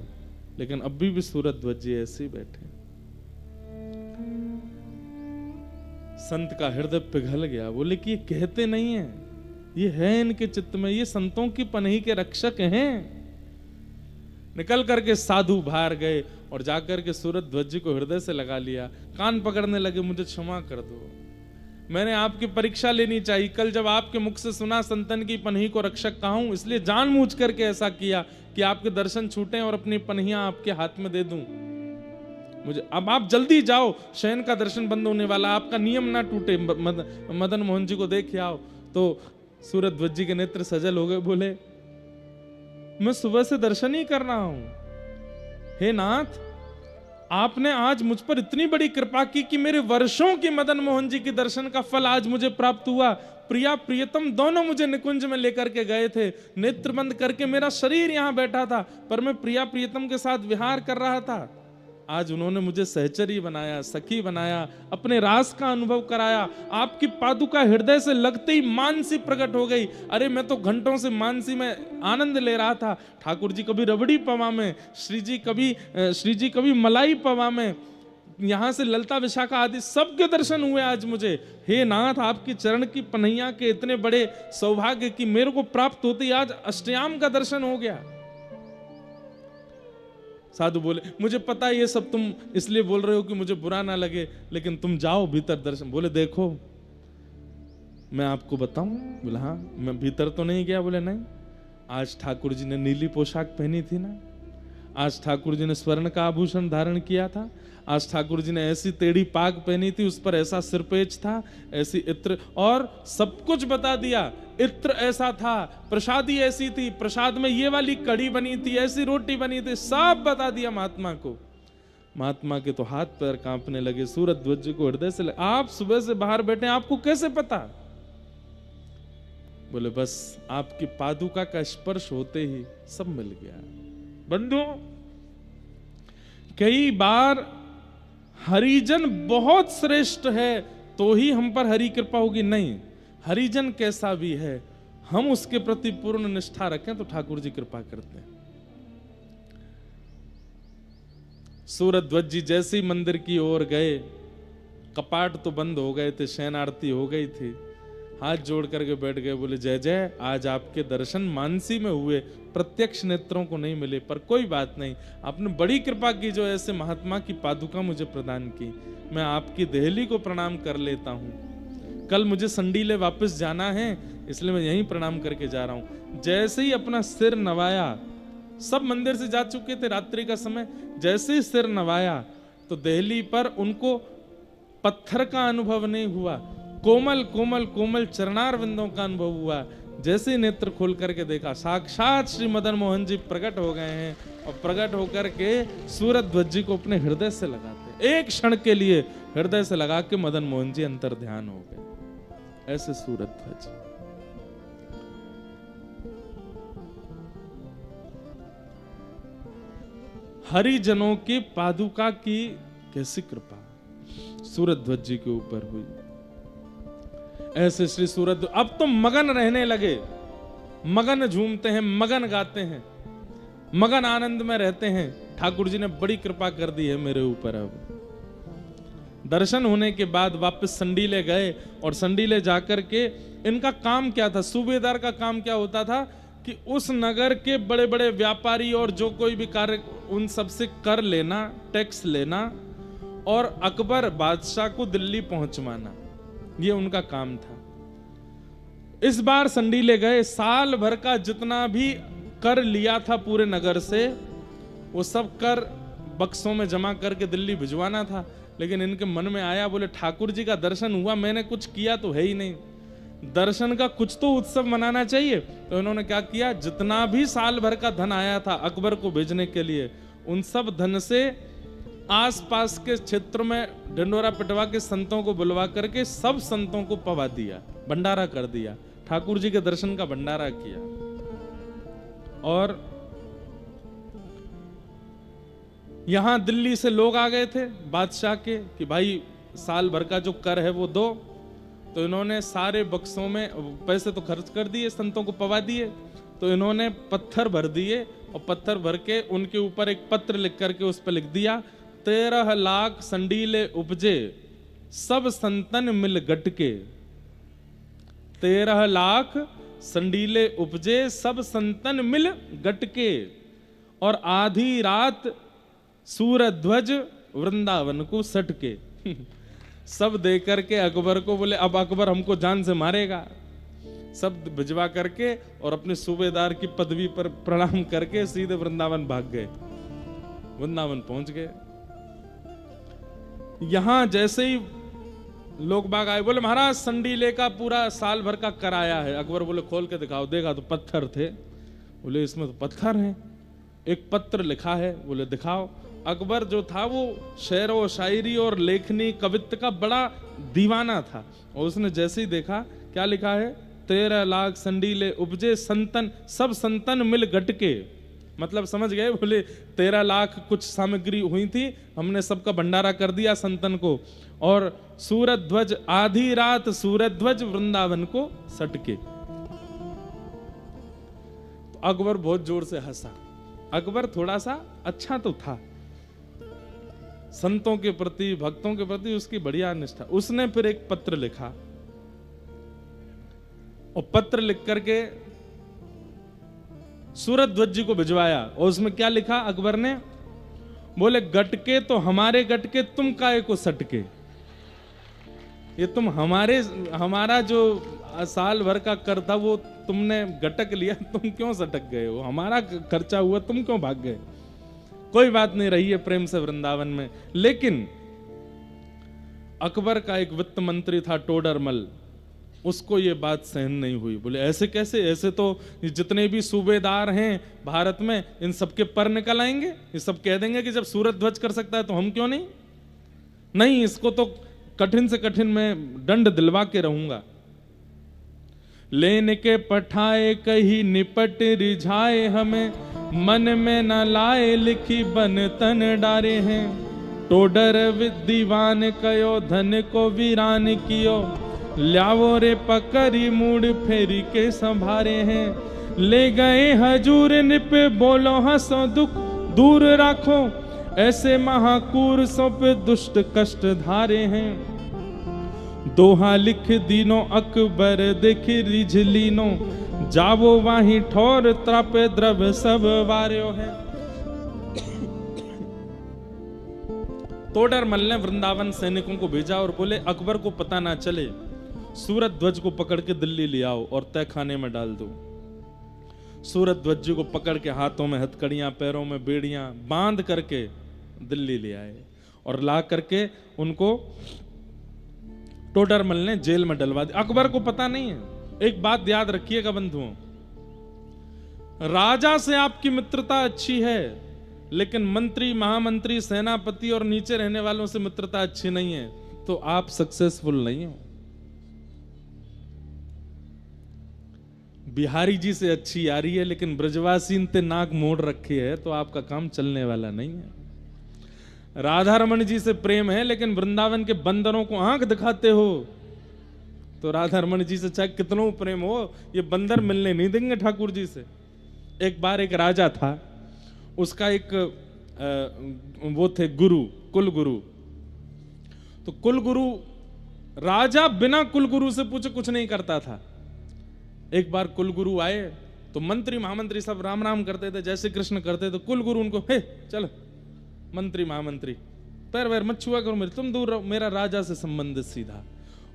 लेकिन अभी भी सूरध्वज जी ऐसे ही बैठे। संत का हृदय पिघल गया। बोले कि ये कहते नहीं है, ये है इनके चित्त में, ये संतों की पनही के रक्षक हैं। निकल करके साधु बाहर गए और जाकर के सूरध्वज जी को हृदय से लगा लिया, कान पकड़ने लगे, मुझे क्षमा कर दो, मैंने आपकी परीक्षा लेनी चाहिए। कल जब आपके मुख से सुना संतन की पनही को रक्षक कहा हूं, इसलिए जानबूझ करके ऐसा किया कि आपके दर्शन छूटे और अपनी पनहियां आपके हाथ में दे दूं। मुझे अब आप जल्दी जाओ, शयन का दर्शन बंद होने वाला, आपका नियम ना टूटे, मदन मोहन जी को देख आओ। तो सूरध्वज जी के नेत्र सजल हो गए। बोले मैं सुबह से दर्शन ही कर रहा हूं, हे नाथ, आपने आज मुझ पर इतनी बड़ी कृपा की कि मेरे वर्षों की मदन मोहन जी के दर्शन का फल आज मुझे प्राप्त हुआ। प्रिया प्रियतम दोनों मुझे निकुंज में लेकर के गए थे, नेत्र बंद करके मेरा शरीर यहां बैठा था, पर मैं प्रिया प्रियतम के साथ विहार कर रहा था। आज उन्होंने मुझे सहचरी बनाया, सखी बनाया, अपने रास का अनुभव कराया। आपकी पादुका हृदय से लगते ही मानसी प्रकट हो गई। अरे मैं तो घंटों से मानसी में आनंद ले रहा था। ठाकुर जी कभी रबड़ी पवा में, श्री जी कभी मलाई पवा में, यहां से ललता विशाखा आदि सबके दर्शन हुए आज मुझे। हे नाथ, आपकी चरण की पनैया के इतने बड़े सौभाग्य की मेरे को प्राप्त होते ही आज अष्टयाम का दर्शन हो गया। साधु बोले मुझे पता है ये सब तुम इसलिए बोल रहे हो कि मुझे बुरा ना लगे, लेकिन तुम जाओ भीतर दर्शन। बोले देखो मैं आपको बताऊं। बोले हाँ। मैं भीतर तो नहीं गया। बोले नहीं, आज ठाकुर जी ने नीली पोशाक पहनी थी ना, आज ठाकुर जी ने स्वर्ण का आभूषण धारण किया था, आज ठाकुर जी ने ऐसी टेढ़ी पाग पहनी थी, उस पर ऐसा सिरपेच था, ऐसी इत्र, और सब कुछ बता दिया। इत्र ऐसा था, प्रसादी ऐसी थी, प्रसाद में ये वाली कड़ी बनी थी, ऐसी रोटी बनी थी, सब बता दिया महात्मा को। महात्मा के तो हाथ पैर कांपने लगे। सूरध्वज जी को हृदय से लगे, आप सुबह से बाहर बैठे, आपको कैसे पता? बोले बस आपकी पादुका का स्पर्श होते ही सब मिल गया। बंधुओं, कई बार हरिजन बहुत श्रेष्ठ है तो ही हम पर हरि कृपा होगी, नहीं, हरिजन कैसा भी है हम उसके प्रति पूर्ण निष्ठा रखें तो ठाकुर जी कृपा करते हैं। सूरध्वज जी जैसे ही मंदिर की ओर गए, कपाट तो बंद हो गए थे, शयन आरती हो गई थी, हाथ जोड़ करके बैठ गए। बोले जय जय, आज आपके दर्शन मानसी में हुए, प्रत्यक्ष नेत्रों को नहीं मिले, पर कोई बात नहीं, आपने बड़ी कृपा की जो ऐसे महात्मा की पादुका मुझे प्रदान की। मैं आपकी देहली को प्रणाम कर लेता हूँ। कल मुझे संडीले वापस जाना है, इसलिए मैं यहीं प्रणाम करके जा रहा हूँ। जैसे ही अपना सिर नवाया, सब मंदिर से जा चुके थे रात्रि का समय, जैसे ही सिर नवाया तो देहली पर उनको पत्थर का अनुभव नहीं हुआ, कोमल कोमल कोमल चरणार विंदों का अनुभव हुआ। जैसे ही नेत्र खोल करके देखा, साक्षात श्री मदन मोहन जी प्रकट हो गए हैं, और प्रकट होकर के सूरध्वज जी को अपने हृदय से लगाते, एक क्षण के लिए हृदय से लगा के मदन मोहन जी अंतर ध्यान हो गए। ऐसे सूरध्वज। हरिजनों की पादुका की कैसी कृपा सूरध्वज जी के ऊपर हुई। ऐसे श्री सूरत अब तो मगन रहने लगे, मगन झूमते हैं, मगन गाते हैं, मगन आनंद में रहते हैं। ठाकुर जी ने बड़ी कृपा कर दी है मेरे ऊपर। अब दर्शन होने के बाद वापस संडीले गए, और संडीले जाकर के इनका काम क्या था, सूबेदार का काम क्या होता था कि उस नगर के बड़े बड़े व्यापारी और जो कोई भी कार्य, उन सबसे कर लेना, टैक्स लेना, और अकबर बादशाह को दिल्ली पहुंचवाना, ये उनका काम था। इस बार संडीले गए, साल भर का जितना भी कर लिया था पूरे नगर से, वो सब कर बक्सों में जमा करके दिल्ली भिजवाना था। लेकिन इनके मन में आया, बोले ठाकुर जी का दर्शन हुआ, मैंने कुछ किया तो है ही नहीं, दर्शन का कुछ तो उत्सव मनाना चाहिए। तो इन्होंने क्या किया, जितना भी साल भर का धन आया था अकबर को भेजने के लिए, उन सब धन से आसपास के क्षेत्र में ढिंडोरा पिटवा के संतों को बुलवा करके सब संतों को पवा दिया, भंडारा कर दिया, ठाकुर जी के दर्शन का भंडारा किया। और यहां दिल्ली से लोग आ गए थे बादशाह के कि भाई साल भर का जो कर है वो दो। तो इन्होंने सारे बक्सों में पैसे तो खर्च कर दिए, संतों को पवा दिए, तो इन्होंने पत्थर भर दिए और पत्थर भर के उनके ऊपर एक पत्र लिख करके उस पर लिख दिया, 13 लाख संडीले उपजे सब संतन मिल गटके। 13 लाख संडीले उपजे सब संतन मिल गटके। और आधी रात सूरध्वज वृंदावन को सटके। सब दे करके अकबर को बोले अब अकबर हमको जान से मारेगा। सब भिजवा करके और अपने सूबेदार की पदवी पर प्रणाम करके सीधे वृंदावन भाग गए। वृंदावन पहुंच गए। यहां जैसे ही लोग बाग आए, बोले महाराज संडीले का पूरा साल भर का कराया है। अकबर बोले खोल के दिखाओ। देखा तो पत्थर थे। बोले इसमें तो पत्थर हैं, एक पत्र लिखा है। बोले दिखाओ। अकबर जो था वो शेर व शायरी और लेखनी कवित्व का बड़ा दीवाना था, और उसने जैसे ही देखा क्या लिखा है, 13 लाख संडीले उपजे संतन सब संतन मिल गटके। मतलब समझ गए। बोले 13 लाख कुछ सामग्री हुई थी, हमने सबका भंडारा कर दिया संतन को। और सूरध्वज आधी रात सूरध्वज वृंदावन को सटके। तो अकबर बहुत जोर से हंसा। अकबर थोड़ा सा अच्छा तो था, संतों के प्रति भक्तों के प्रति उसकी बढ़िया निष्ठा। उसने फिर एक पत्र लिखा और पत्र लिख करके सूरध्वज जी को भिजवाया। और उसमें क्या लिखा अकबर ने, बोले गटके तो हमारे गटके तुम काहे को सटके। ये तुम हमारा जो साल भर का कर था वो तुमने गटक लिया, तुम क्यों सटक गए हो, हमारा खर्चा हुआ तुम क्यों भाग गए। कोई बात नहीं, रही है प्रेम से वृंदावन में। लेकिन अकबर का एक वित्त मंत्री था टोडरमल, उसको ये बात सहन नहीं हुई। बोले ऐसे कैसे, ऐसे तो जितने भी सूबेदार हैं भारत में इन सबके पर निकल आएंगे। ये सब कह देंगे कि जब सूरध्वज कर सकता है तो हम क्यों नहीं। नहीं, इसको तो कठिन से कठिन मैं दंड दिलवा के रहूंगा। लेने के पठाए कहीं निपट रिझाए हमें, मन में न लाए लिखी बन तन डारे हैं। टोडर दीवान कयो धन को वीरान कियो, ल्यावो रे पकड़ी मूड फेरी के संभारे हैं। ले गए हजूर निप बोलो हंसो दुख दूर राखो, ऐसे महाकूर सो पे दुष्ट कष्ट धारे हैं। दोहा लिख दीनो अकबर देख रिझलीनो, जावो वाही ठोर त्रापे द्रव सब वार्यो है। तोडरमल ने वृंदावन सैनिकों को भेजा और बोले अकबर को पता ना चले, सूरध्वज को पकड़ के दिल्ली ले आओ और तहखाने में डाल दो। सूरध्वज जी को पकड़ के हाथों में हथकड़ियां पैरों में बेड़ियां बांध करके दिल्ली ले आए और ला करके उनको टोडरमल ने जेल में डलवा दिया। अकबर को पता नहीं है। एक बात याद रखिएगा बंधुओं, राजा से आपकी मित्रता अच्छी है, लेकिन मंत्री महामंत्री सेनापति और नीचे रहने वालों से मित्रता अच्छी नहीं है तो आप सक्सेसफुल नहीं हो। बिहारी जी से अच्छी यारी है लेकिन ब्रजवासी ते नाक मोड़ रखी है तो आपका काम चलने वाला नहीं है। राधा रमन जी से प्रेम है लेकिन वृंदावन के बंदरों को आंख दिखाते हो तो राधा रमन जी से चाहे कितनों प्रेम हो, ये बंदर मिलने नहीं देंगे ठाकुर जी से। एक बार एक राजा था, उसका एक वो थे गुरु, कुल गुरु। तो कुल गुरु, राजा बिना कुल गुरु से पूछे कुछ नहीं करता था। एक बार कुल गुरु आए तो मंत्री महामंत्री सब राम राम करते थे, जैसे कृष्ण करते थे। कुल गुरु उनको, हे चल मंत्री महामंत्री पैर वैर मत छुआ करो मेरे, तुम दूर रहो, मेरा राजा से संबंधित सीधा।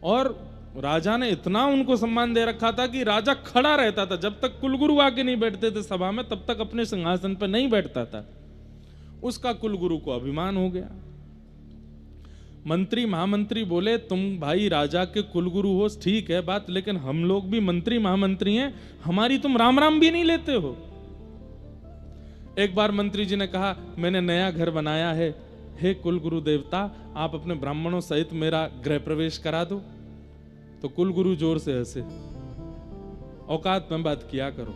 और राजा ने इतना उनको सम्मान दे रखा था कि राजा खड़ा रहता था, जब तक कुलगुरु आके नहीं बैठते थे सभा में तब तक अपने सिंहासन पर नहीं बैठता था। उसका कुलगुरु को अभिमान हो गया। मंत्री महामंत्री बोले तुम भाई राजा के कुलगुरु हो, ठीक है बात, लेकिन हम लोग भी मंत्री महामंत्री हैं, हमारी तुम राम राम भी नहीं लेते हो। एक बार मंत्री जी ने कहा मैंने नया घर बनाया है हे कुलगुरु देवता, आप अपने ब्राह्मणों सहित मेरा गृह प्रवेश करा दो। तो कुलगुरु जोर से हंसे, औकात में बात किया करो,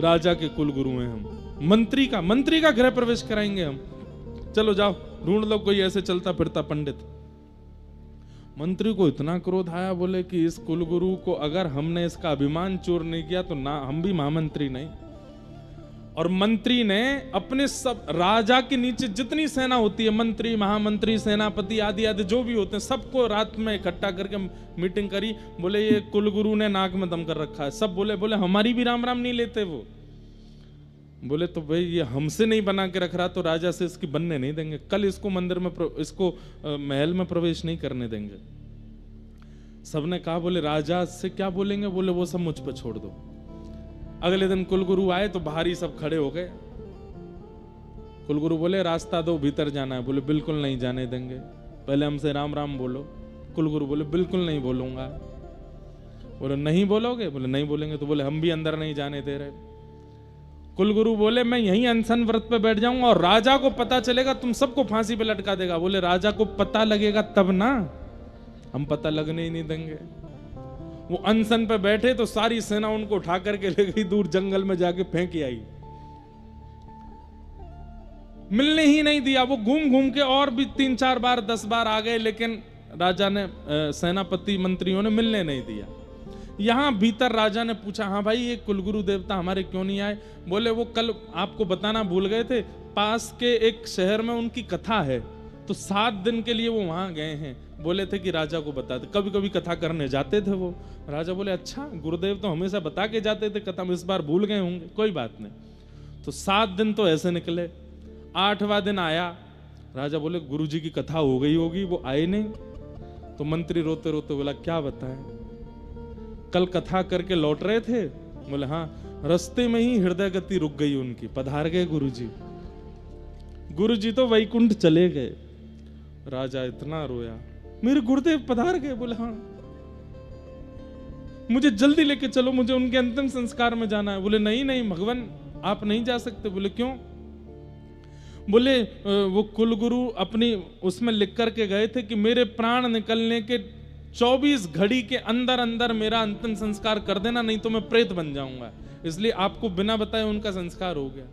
राजा के कुलगुरु हैं हम, मंत्री का गृह प्रवेश कराएंगे हम, चलो जाओ ढूंढ लो कोई ऐसे चलता फिरता पंडित। मंत्री को इतना क्रोध आया, बोले कि इस कुलगुरु को अगर हमने इसका अभिमान चोर नहीं किया तो ना हम भी महामंत्री नहीं। और मंत्री ने अपने सब राजा के नीचे जितनी सेना होती है, मंत्री, महामंत्री, सेनापति आदि आदि जो भी होते हैं, सबको रात में इकट्ठा करके मीटिंग करी। बोले ये कुलगुरु ने नाक में दम कर रखा है। सब बोले हमारी भी राम राम नहीं लेते वो। बोले तो भाई ये हमसे नहीं बना के रख रहा तो राजा से इसकी बनने नहीं देंगे, कल इसको मंदिर में इसको महल में प्रवेश नहीं करने देंगे। सबने कहा बोले राजा से क्या बोलेंगे, बोले वो सब मुझ पर छोड़ दो। अगले दिन कुलगुरु आए तो बाहर ही सब खड़े हो गए। कुलगुरु बोले रास्ता दो, भीतर जाना है। बोले बिल्कुल नहीं जाने देंगे, पहले हमसे राम राम बोलो। कुलगुरु बोले बिल्कुल नहीं बोलूंगा। बोले नहीं बोलोगे? बोले नहीं बोलेंगे। तो बोले हम भी अंदर नहीं जाने दे रहे। कुलगुरु बोले मैं यहीं अनशन व्रत पे बैठ जाऊंगा और राजा को पता चलेगा तुम सबको फांसी पे लटका देगा। बोले राजा को पता लगेगा तब ना, हम पता लगने ही नहीं देंगे। वो अनशन पे बैठे तो सारी सेना उनको उठा करके ले गई, दूर जंगल में जाके फेंक आई, मिलने ही नहीं दिया। वो घूम घूम के और भी 3-4 बार 10 बार आ गए, लेकिन राजा ने सेनापति मंत्रियों ने मिलने नहीं दिया। यहां भीतर राजा ने पूछा, हाँ भाई ये कुलगुरु देवता हमारे क्यों नहीं आए? बोले वो कल आपको बताना भूल गए थे, पास के एक शहर में उनकी कथा है तो 7 दिन के लिए वो वहां गए हैं। बोले थे कि राजा को बता दे, कभी कभी कथा करने जाते थे वो। राजा बोले अच्छा, गुरुदेव तो हमेशा बता के जाते थे कथा में, इस बार भूल गए होंगे, कोई बात नहीं। तो 7 दिन तो ऐसे निकले। 8वां दिन आया, राजा बोले गुरुजी की कथा हो गई होगी, वो आए नहीं। तो मंत्री रोते रोते बोला क्या बताएं, कल कथा करके लौट रहे थे? बोले हाँ, रास्ते में ही हृदय गति रुक गई उनकी, पधार गए गुरुजी। गुरुजी तो वैकुंठ चले गए। राजा इतना रोया, मेरे गुरुदेव पधार गए? बोले हाँ, मुझे जल्दी लेके चलो, मुझे उनके अंतिम संस्कार में जाना है। बोले नहीं नहीं भगवान, आप नहीं जा सकते। बोले क्यों? बोले वो कुलगुरु अपनी उसमें लिख करके गए थे कि मेरे प्राण निकलने के 24 घड़ी के अंदर अंदर मेरा अंतिम संस्कार कर देना, नहीं तो मैं प्रेत बन जाऊंगा, इसलिए आपको बिना बताए उनका संस्कार हो गया।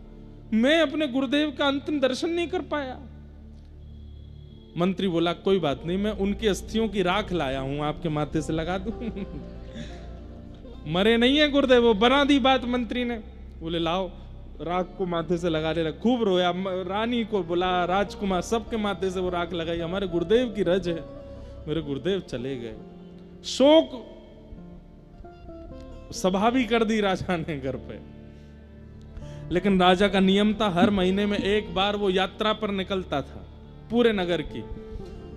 मैं अपने गुरुदेव का अंतिम दर्शन नहीं कर पाया। मंत्री बोला कोई बात नहीं, मैं उनकी अस्थियों की राख लाया हूं, आपके माथे से लगा दूं। मरे नहीं है गुरुदेव, वो बना दी बात मंत्री ने। बोले लाओ, राख को माथे से लगा ले। खूब रोया, रानी को बुला, राजकुमार, सबके माथे से वो राख लगाई, हमारे गुरुदेव की रज है। मेरे गुरुदेव चले गए। शोक सभा भी कर दी राजा ने घर पे। लेकिन राजा का नियम था, हर महीने में एक बार वो यात्रा पर निकलता था पूरे नगर की।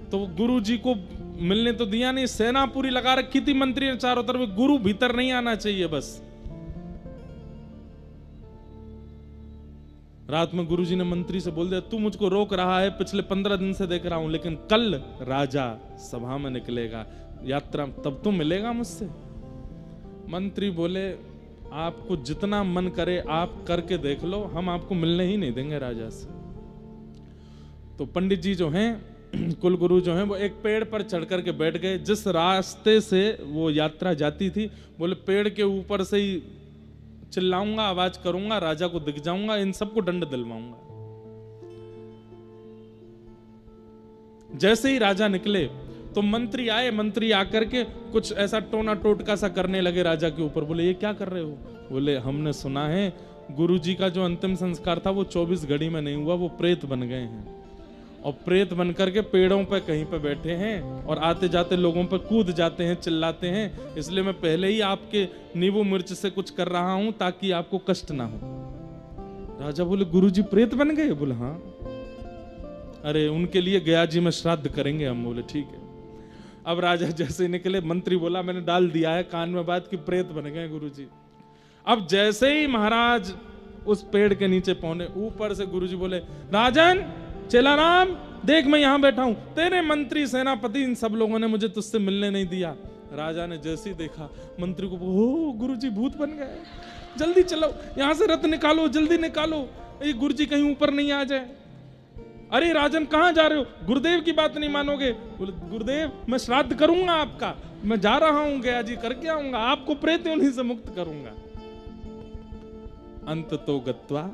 तो गुरु जी को मिलने तो दिया नहीं, सेना पूरी लगा रखी थी मंत्री ने चारों तरफ, गुरु भीतर नहीं आना चाहिए बस। रात में गुरुजी ने मंत्री से बोल दिया, तू मुझको रोक रहा है, पिछले 15 दिन से देख रहा हूं, लेकिन कल राजा सभा में निकलेगा, यात्रा, तब तो मिलेगा मुझसे। मंत्री बोले आपको जितना मन करे आप करके देख लो, हम आपको मिलने ही नहीं देंगे राजा से। तो पंडित जी जो हैं, कुलगुरु जो हैं, वो एक पेड़ पर चढ़ करके बैठ गए। जिस रास्ते से वो यात्रा जाती थी, बोले पेड़ के ऊपर से ही चिल्लाऊंगा, आवाज करूंगा, राजा को दिख जाऊंगा, इन सबको दंड दिलवाऊंगा। जैसे ही राजा निकले तो मंत्री आए, मंत्री आकर के कुछ ऐसा टोना टोटका सा करने लगे राजा के ऊपर। बोले ये क्या कर रहे हो? बोले हमने सुना है गुरुजी का जो अंतिम संस्कार था वो 24 घड़ी में नहीं हुआ, वो प्रेत बन गए हैं और प्रेत बन करके पेड़ों पे कहीं पे बैठे हैं और आते जाते लोगों पे कूद जाते हैं, चिल्लाते हैं, इसलिए मैं पहले ही आपके नींबू मिर्च से कुछ कर रहा हूं ताकि आपको कष्ट ना हो। राजा बोले गुरुजी प्रेत बन गए? बोले हाँ। अरे उनके लिए गया जी में श्राद्ध करेंगे हम। बोले ठीक है। अब राजा जैसे निकले, मंत्री बोला मैंने डाल दिया है कान में बात कि प्रेत बन गए गुरुजी। अब जैसे ही महाराज उस पेड़ के नीचे पहुंचे, ऊपर से गुरुजी बोले राजन चेला राम देख मैं यहां बैठा हूं, तेरे मंत्री सेनापति इन सब लोगों ने मुझे तुझसे मिलने नहीं दिया। राजा ने जैसे ही देखा मंत्री को, ओ गुरुजी भूत बन गए, जल्दी चलो यहां से रथ निकालो, जल्दी निकालो, ये गुरुजी कहीं ऊपर नहीं आ जाए। अरे राजन कहाँ जा रहे हो? गुरुदेव की बात नहीं मानोगे? बोले गुरुदेव मैं श्राद्ध करूंगा आपका, मैं जा रहा हूं गया जी करके आऊंगा, आपको प्रेत योनि से मुक्त करूंगा। अंत तो गत्वा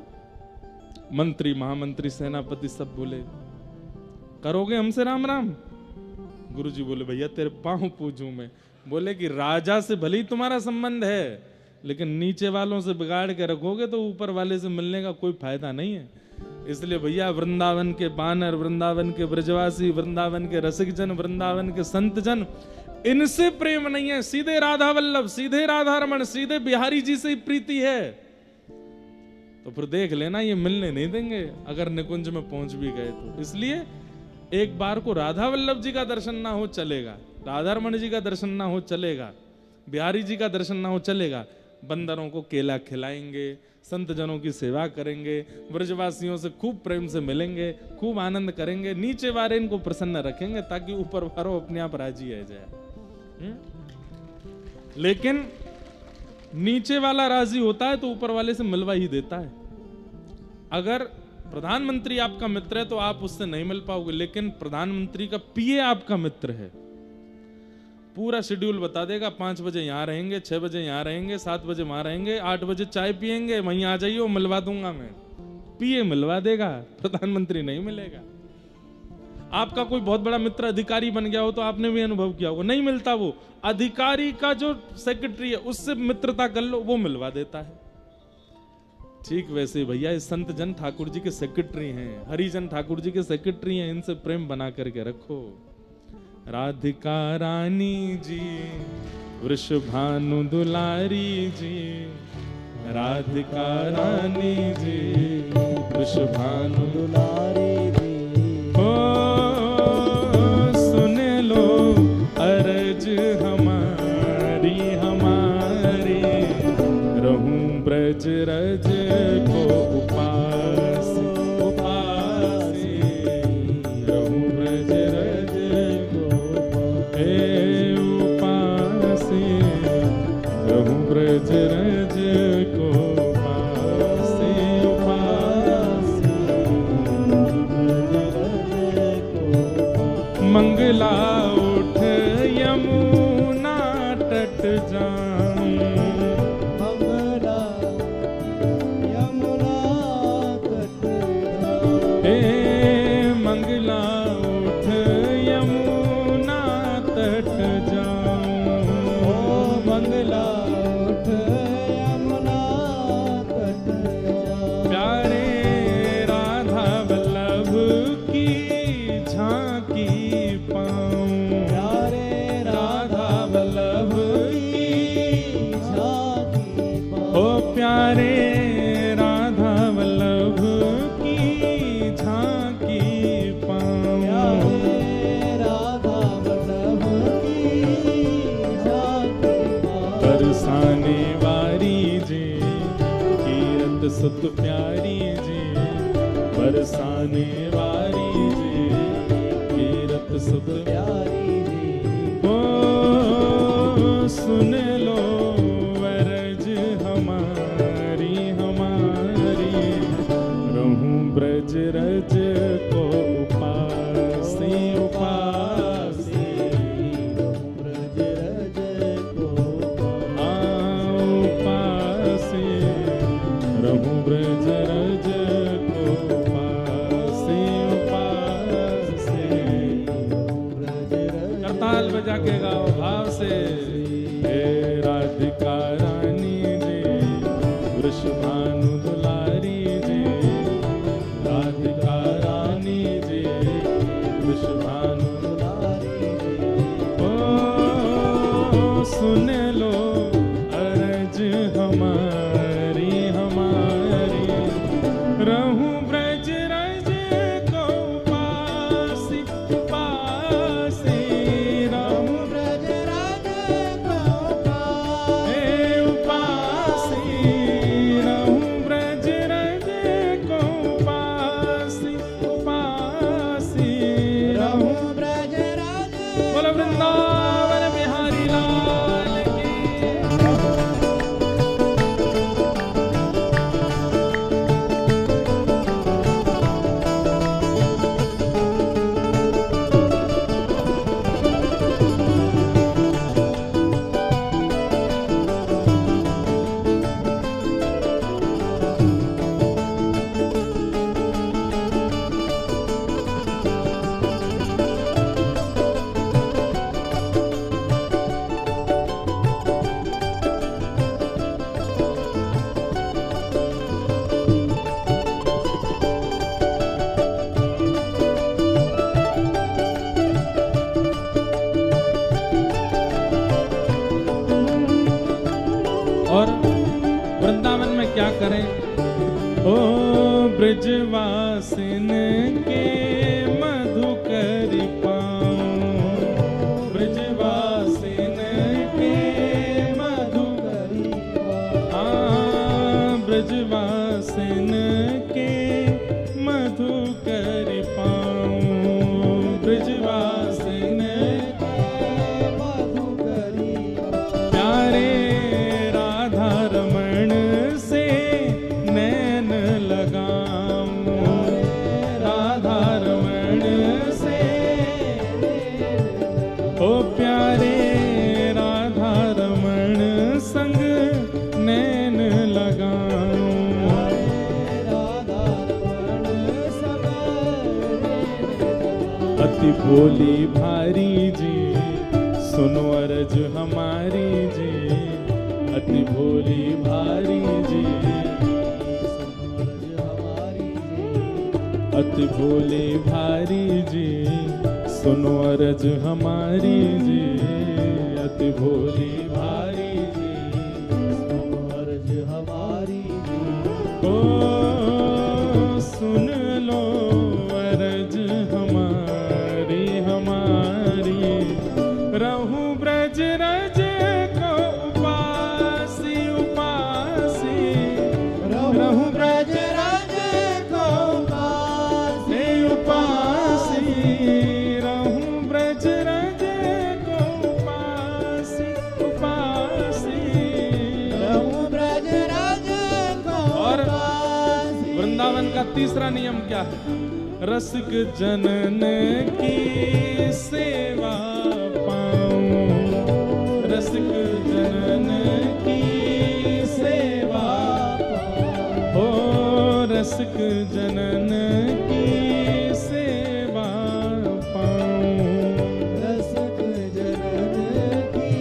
मंत्री महामंत्री सेनापति सब बोले करोगे हमसे राम राम? गुरुजी बोले भैया तेरे पांव पूजूं मैं। बोले कि राजा से भले ही तुम्हारा संबंध है, लेकिन नीचे वालों से बिगाड़ के रखोगे तो ऊपर वाले से मिलने का कोई फायदा नहीं है। इसलिए भैया वृंदावन के बानर, वृंदावन के ब्रजवासी, वृंदावन के रसिक जन, वृंदावन के संत जन, इनसे प्रेम नहीं है, सीधे राधा वल्लभ, सीधे राधा रमण, सीधे बिहारी जी से ही प्रीति है। तो फिर देख लेना ये मिलने नहीं देंगे अगर निकुंज में पहुंच भी गए तो। इसलिए एक बार को राधा वल्लभ जी का दर्शन ना हो चलेगा, राधा रमण जी का दर्शन ना हो चलेगा, बिहारी जी का दर्शन ना हो चलेगा, बंदरों को केला खिलाएंगे, संत जनों की सेवा करेंगे, ब्रजवासियों से खूब प्रेम से मिलेंगे, खूब आनंद करेंगे, नीचे वाले इनको प्रसन्न रखेंगे ताकि ऊपर वालों अपने आप राजी आ जाए। लेकिन नीचे वाला राजी होता है तो ऊपर वाले से मिलवा ही देता है। अगर प्रधानमंत्री आपका मित्र है तो आप उससे नहीं मिल पाओगे, लेकिन प्रधानमंत्री का पीए आपका मित्र है, पूरा शेड्यूल बता देगा, 5 बजे यहाँ रहेंगे, 6 बजे यहाँ रहेंगे, 7 बजे वहां रहेंगे, 8 बजे चाय पियेंगे, वहीं आ जाइए मिलवा दूंगा मैं। पीए मिलवा देगा, प्रधानमंत्री नहीं मिलेगा। आपका कोई बहुत बड़ा मित्र अधिकारी बन गया हो तो आपने भी अनुभव किया होगा, नहीं मिलता वो, अधिकारी का जो सेक्रेटरी है उससे मित्रता कर लो, वो मिलवा देता है। ठीक वैसे भैया इस संत जन ठाकुर जी के सेक्रेटरी हैं, हरिजन ठाकुर जी के सेक्रेटरी हैं, इनसे प्रेम बना करके रखो। राधिका रानी जी, वृषभानु दुलारी जी, राधिका रानी जी, वृषभानु दुलारी जी, ओ सुन लो अरज हमारी हमारी, रहूं ब्रज रज को उपास उपास, रहूं ब्रज रज उपासी, रहूं ब्रज रज को उपासी उपासी, मंगला उठ यमुना तट जाऊं, मंगला यमुना तट जाऊं, मंगला उठ यमुना तट जाऊं, मंगला उठ यमुना तट जाऊं, प्यारे राधा वल्लभ की झांकी पाऊं, प्यारे राधा वल्लभ की झांकी पाऊं, ओ प्यारे राधा वल्लभ की झांकी पाऊं, प्यारे राधा वल्लभ की झांकी पाऊं, बरसाने वारी जी, कीरत सुत प्यारी जी, बरसाने वारी जी, कीरत सुत प्यारी जी, ओ सुन लो वरज हमारी हमारी, रहूं ब्रज रज को उपासी उपासी, ब्रज रज को उपासी, रहूं ब्रज रज को उपासी उपासी। ब्रज रज करताल बजा के गाओ भाव से। हे राधिका रानी जी, वृषभानु दुलारी जी, राधिका रानी जी, वृषभानु दुलारी जी, ओ सुन लो अरज हमारी हमारी, रहूं ब्रज रज को उपासी उपासी, रहूं ब्रज रज को उपासी, रहूं ब्रज रज को उपासी उपासी, रहूं ब्रज रज बोलो वृंदावन बिहारी लाल की। और वृंदावन में क्या करें? ओ ब्रजवासिन के मधुकर पाऊं, ब्रजवासिन के मधुकर, ब्रजवासिन के मधुकर पाऊं, ब्रजवासिन के मधुकर, प्यारे राधा रमण से नैन लगाऊं, राधा रमण से, ओ प्यारे राधा रमण संग नैन लगाऊं, अति भोली भारी जी सुनो अरज हमारी जी, अति भोली भारी जी, अति भोली भारी जी सुनो अरज हमारी जी, अति भोली भारी जी सुनो अरज हमारी जी, ओ सुन लो अरज हमारी हमारी, रहूं ब्रज रज को उपासी उपासी, रहूं ब्रज रज को उपासी उपासी, रहूं ब्रज रज को उपासी उपासी, रहूं ब्रज रज को। और वृंदावन का तीसरा नियम क्या है? रसिक जनन की सेवा पाऊं, रसिक जनन की सेवा पाऊं, हो रसिक जनन की सेवा पाऊं, रसिक जनन की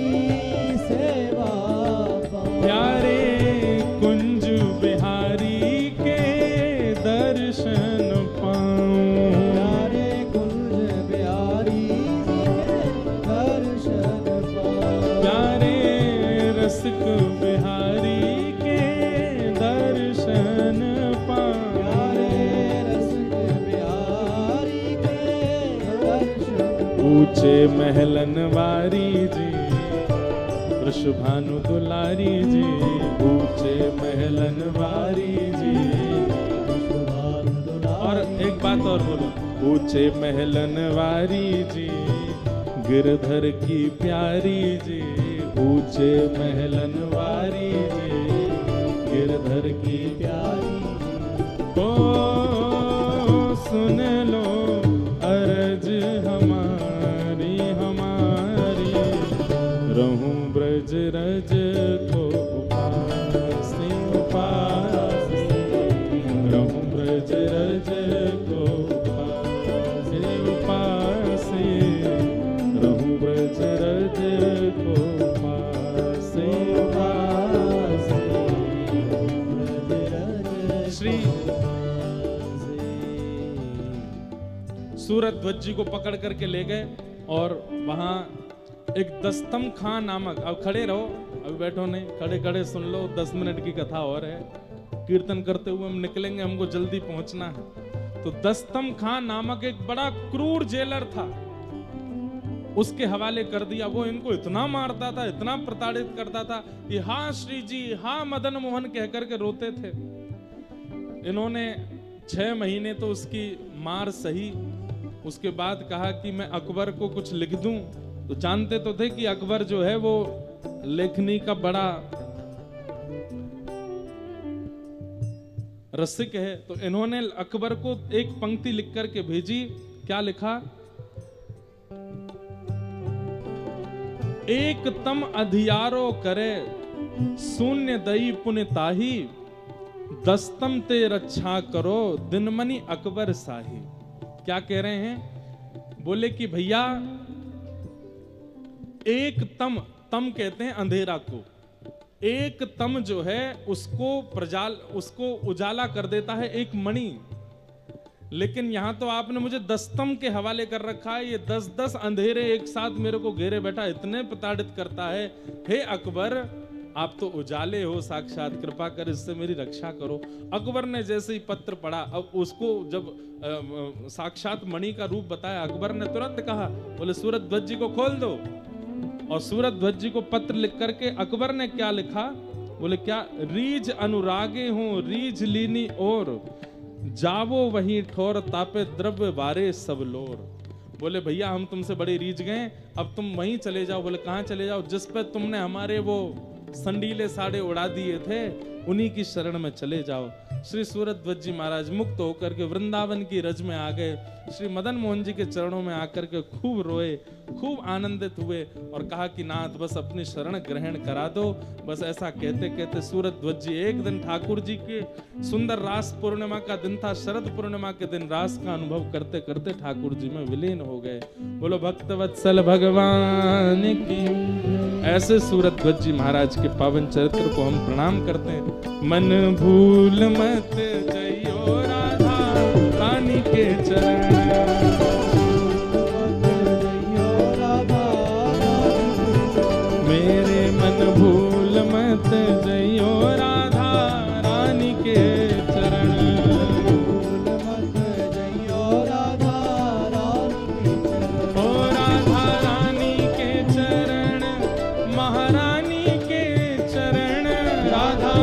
सेवा पाऊं, प्यारे कुंज बिहारी के दर्शन पाऊं, प्यारे कुंज बिहारी के दर्शन पाऊं, प्यारे रसिक बिहारी के दर्शन पाऊं, प्यारे रसिक बिहारी के दर्शन, ऊंचे महलन वारी जी वृषभानु दुलारी जी, ऊंचे महलन वारी जी। और एक बात और बोलो, ऊंचे महलन वारी जी गिरधर की प्यारी जी, ऊंचे महलन वारी जी गिरधर की प्यारी, ओ सुन लो अरज हमारी हमारी, रहूं ब्रज रज को उपासी उपासी, रहूं ब्रज रज को उपासी उपासी, रहूं ब्रज रज को उपासी उपासी, श्री सूरत ध्वज जी को पकड़ करके ले गए और वहां एक दस्तम खां नामक, अब खड़े रहो, अभी बैठो नहीं, खड़े खड़े सुन लो, 10 मिनट की कथा और है, कीर्तन करते हुए हम निकलेंगे, हमको जल्दी पहुंचना है। तो दस्तम खां नामक एक बड़ा क्रूर जेलर था, उसके हवाले कर दिया। वो इनको इतना मारता था, इतना प्रताड़ित करता था कि हाँ श्री जी, हाँ मदन मोहन कह करके रोते थे। इन्होंने 6 महीने तो उसकी मार सही, उसके बाद कहा कि मैं अकबर को कुछ लिख दूं। तो जानते तो थे कि अकबर जो है वो लेखनी का बड़ा रसिक है। तो इन्होंने अकबर को एक पंक्ति लिख करके भेजी। क्या लिखा? एक तम अधियारो करे शून्य दई पुण्य ताही, दस्तम ते रक्षा करो दिनमणि अकबर शाही। क्या कह रहे हैं? बोले कि भैया एक तम, तम कहते हैं अंधेरा को, एक तम जो है उसको उजाला कर देता है एक मणि। लेकिन यहां तो आपने मुझे 10 तम के हवाले कर रखा है। ये 10-10 अंधेरे एक साथ मेरे को घेरे बैठा, इतने प्रताड़ित करता है। हे अकबर, आप तो उजाले हो साक्षात, कृपा कर इससे मेरी रक्षा करो। अकबर ने जैसे ही पत्र पढ़ा, अब उसको जब साक्षात मणि का रूप बताया, अकबर ने तुरंत कहा, बोले सूरत ध्वज जी को खोल दो। और सूरत ध्वज जी को पत्र लिख करके अकबर ने क्या लिखा, बोले क्या, रीझ अनुरागे हूं रीझ लीनी और, जावो वहीं ठोर तापे द्रव्य बारे सब लोर। बोले भैया हम तुमसे बड़े रीझ गए, अब तुम वहीं चले जाओ। बोले कहाँ चले जाओ, जिस पे तुमने हमारे वो संडीले साड़े उड़ा दिए थे, उन्हीं की शरण में चले जाओ। श्री सूरत ध्वज जी महाराज मुक्त होकर के वृंदावन की रज में आ गए। श्री मदन मोहन जी के चरणों में आकर के खूब रोए, खूब आनंदित हुए और कहा कि नाथ बस अपनी शरण ग्रहण करा दो। बस ऐसा कहते कहते सूरत ध्वज जी एक दिन ठाकुर जी के सुंदर रास पूर्णिमा का दिन था, शरद पूर्णिमा के दिन रास का अनुभव करते करते ठाकुर जी में विलीन हो गए। बोलो भक्त वत्सल भगवान की। ऐसे सूरत ध्वज जी महाराज के पावन चरित्र को हम प्रणाम करते हैं। मन भूल मत जइयो राधा रानी के चरण, मेरे मन भूल मत जइयो राधा रानी के चरण, ओ राधा रानी के चरण, महारानी के चरण, राधा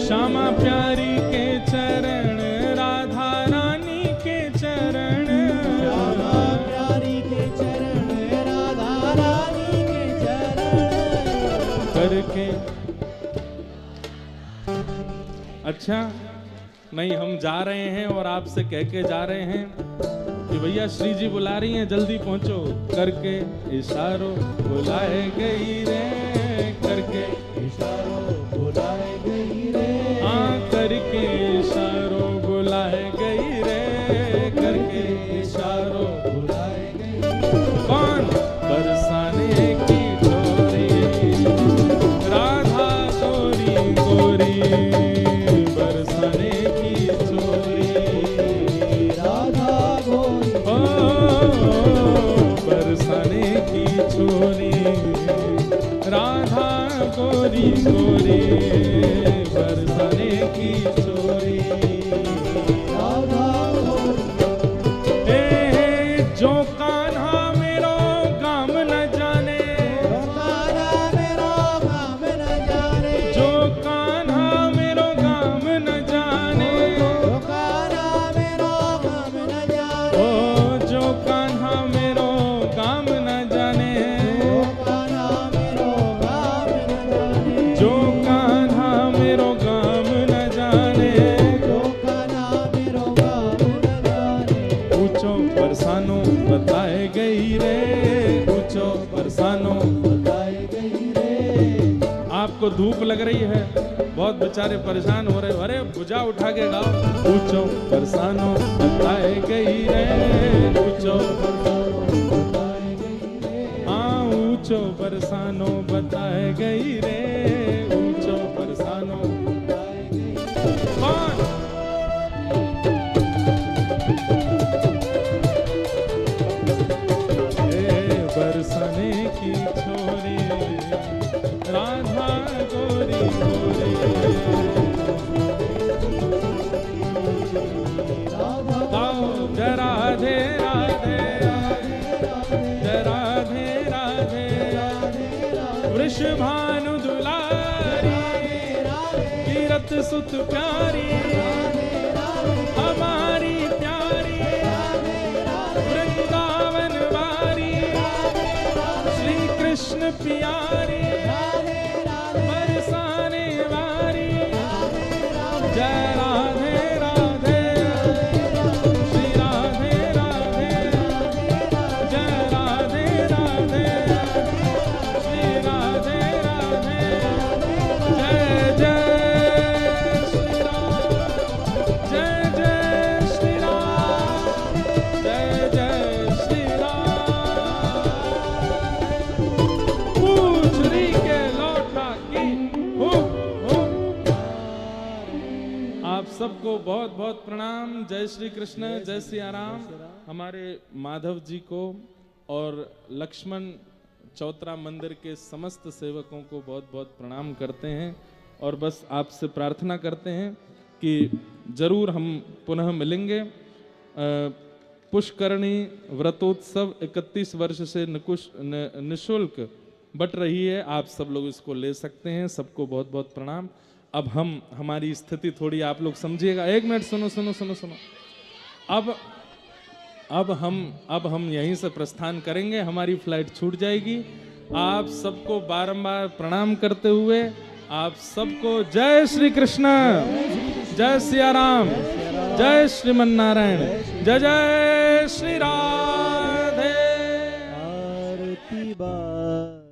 श्यामा प्यारी के चरण, राधा रानी के चरण, करके। अच्छा नहीं, हम जा रहे हैं और आपसे कह के जा रहे हैं कि भैया श्री जी बुला रही हैं, जल्दी पहुंचो। करके इशारों बुलाए गई रे, करके करके इशारों बुलाए गई रे, करके इशारों बुलाए गई। कौन? बरसाने की डोरी, राधा गोरी गोरी, बरसाने की चोरी, राधा गोरी, बरसाने की चोरी, राधा गोरी गोरी, बरसाने की चोरी, राधा गोरी। जो कान्हा मेरो काम न जाने, जो कान्हा मेरो काम न जाने, ओ जो कान्हा मेरो काम न जाने, जो कान्हा मेरो काम न जाने, ऊंचो बरसानो बताए गई रे, ऊंचो बरसानो बताए गई रे। आपको धूप लग रही है, बहुत बेचारे परेशान हो रहे, अरे भुजा उठा के गाओ। ऊंचो बरसानो बताए गई रे, ऊंचो हाँ ऊंचो बरसानो बताए गई रे, ऊंचो बरसानो बताए गई। कौन? बरसाने की छोरी, राधा गोरी गोरी, जय राधे राधे, जय राधे राधे, वृषभानु दुलारी, तीरथ सुत प्यारी, हमारी प्यारी, वृंदावन वारी, श्री कृष्ण प्यारी, बरसाने वारी, जय राधे राधे, श्री राधे राधे, जय राधे राधे, श्री राधे राधे, जय जय श्री राम, जय जय श्री राम, जय जय श्री राम। पूछरी के लौटा की हो। आप सबको बहुत बहुत प्रणाम। जय श्री कृष्ण, जय सिया राम। हमारे माधव जी को और लक्ष्मण चौतरा मंदिर के समस्त सेवकों को बहुत बहुत प्रणाम करते हैं और बस आपसे प्रार्थना करते हैं कि जरूर हम पुनः मिलेंगे। पुष्करणी व्रतोत्सव 31 वर्ष से निःशुल्क बट रही है, आप सब लोग इसको ले सकते हैं। सबको बहुत बहुत प्रणाम। अब हम हमारी स्थिति थोड़ी आप लोग समझिएगा। एक मिनट सुनो सुनो सुनो सुनो। अब हम यहीं से प्रस्थान करेंगे, हमारी फ्लाइट छूट जाएगी। आप सबको बारंबार प्रणाम करते हुए आप सबको जय श्री कृष्ण, जय सिया राम, जय श्रीमन नारायण, जय जय श्री राधे। आरती बार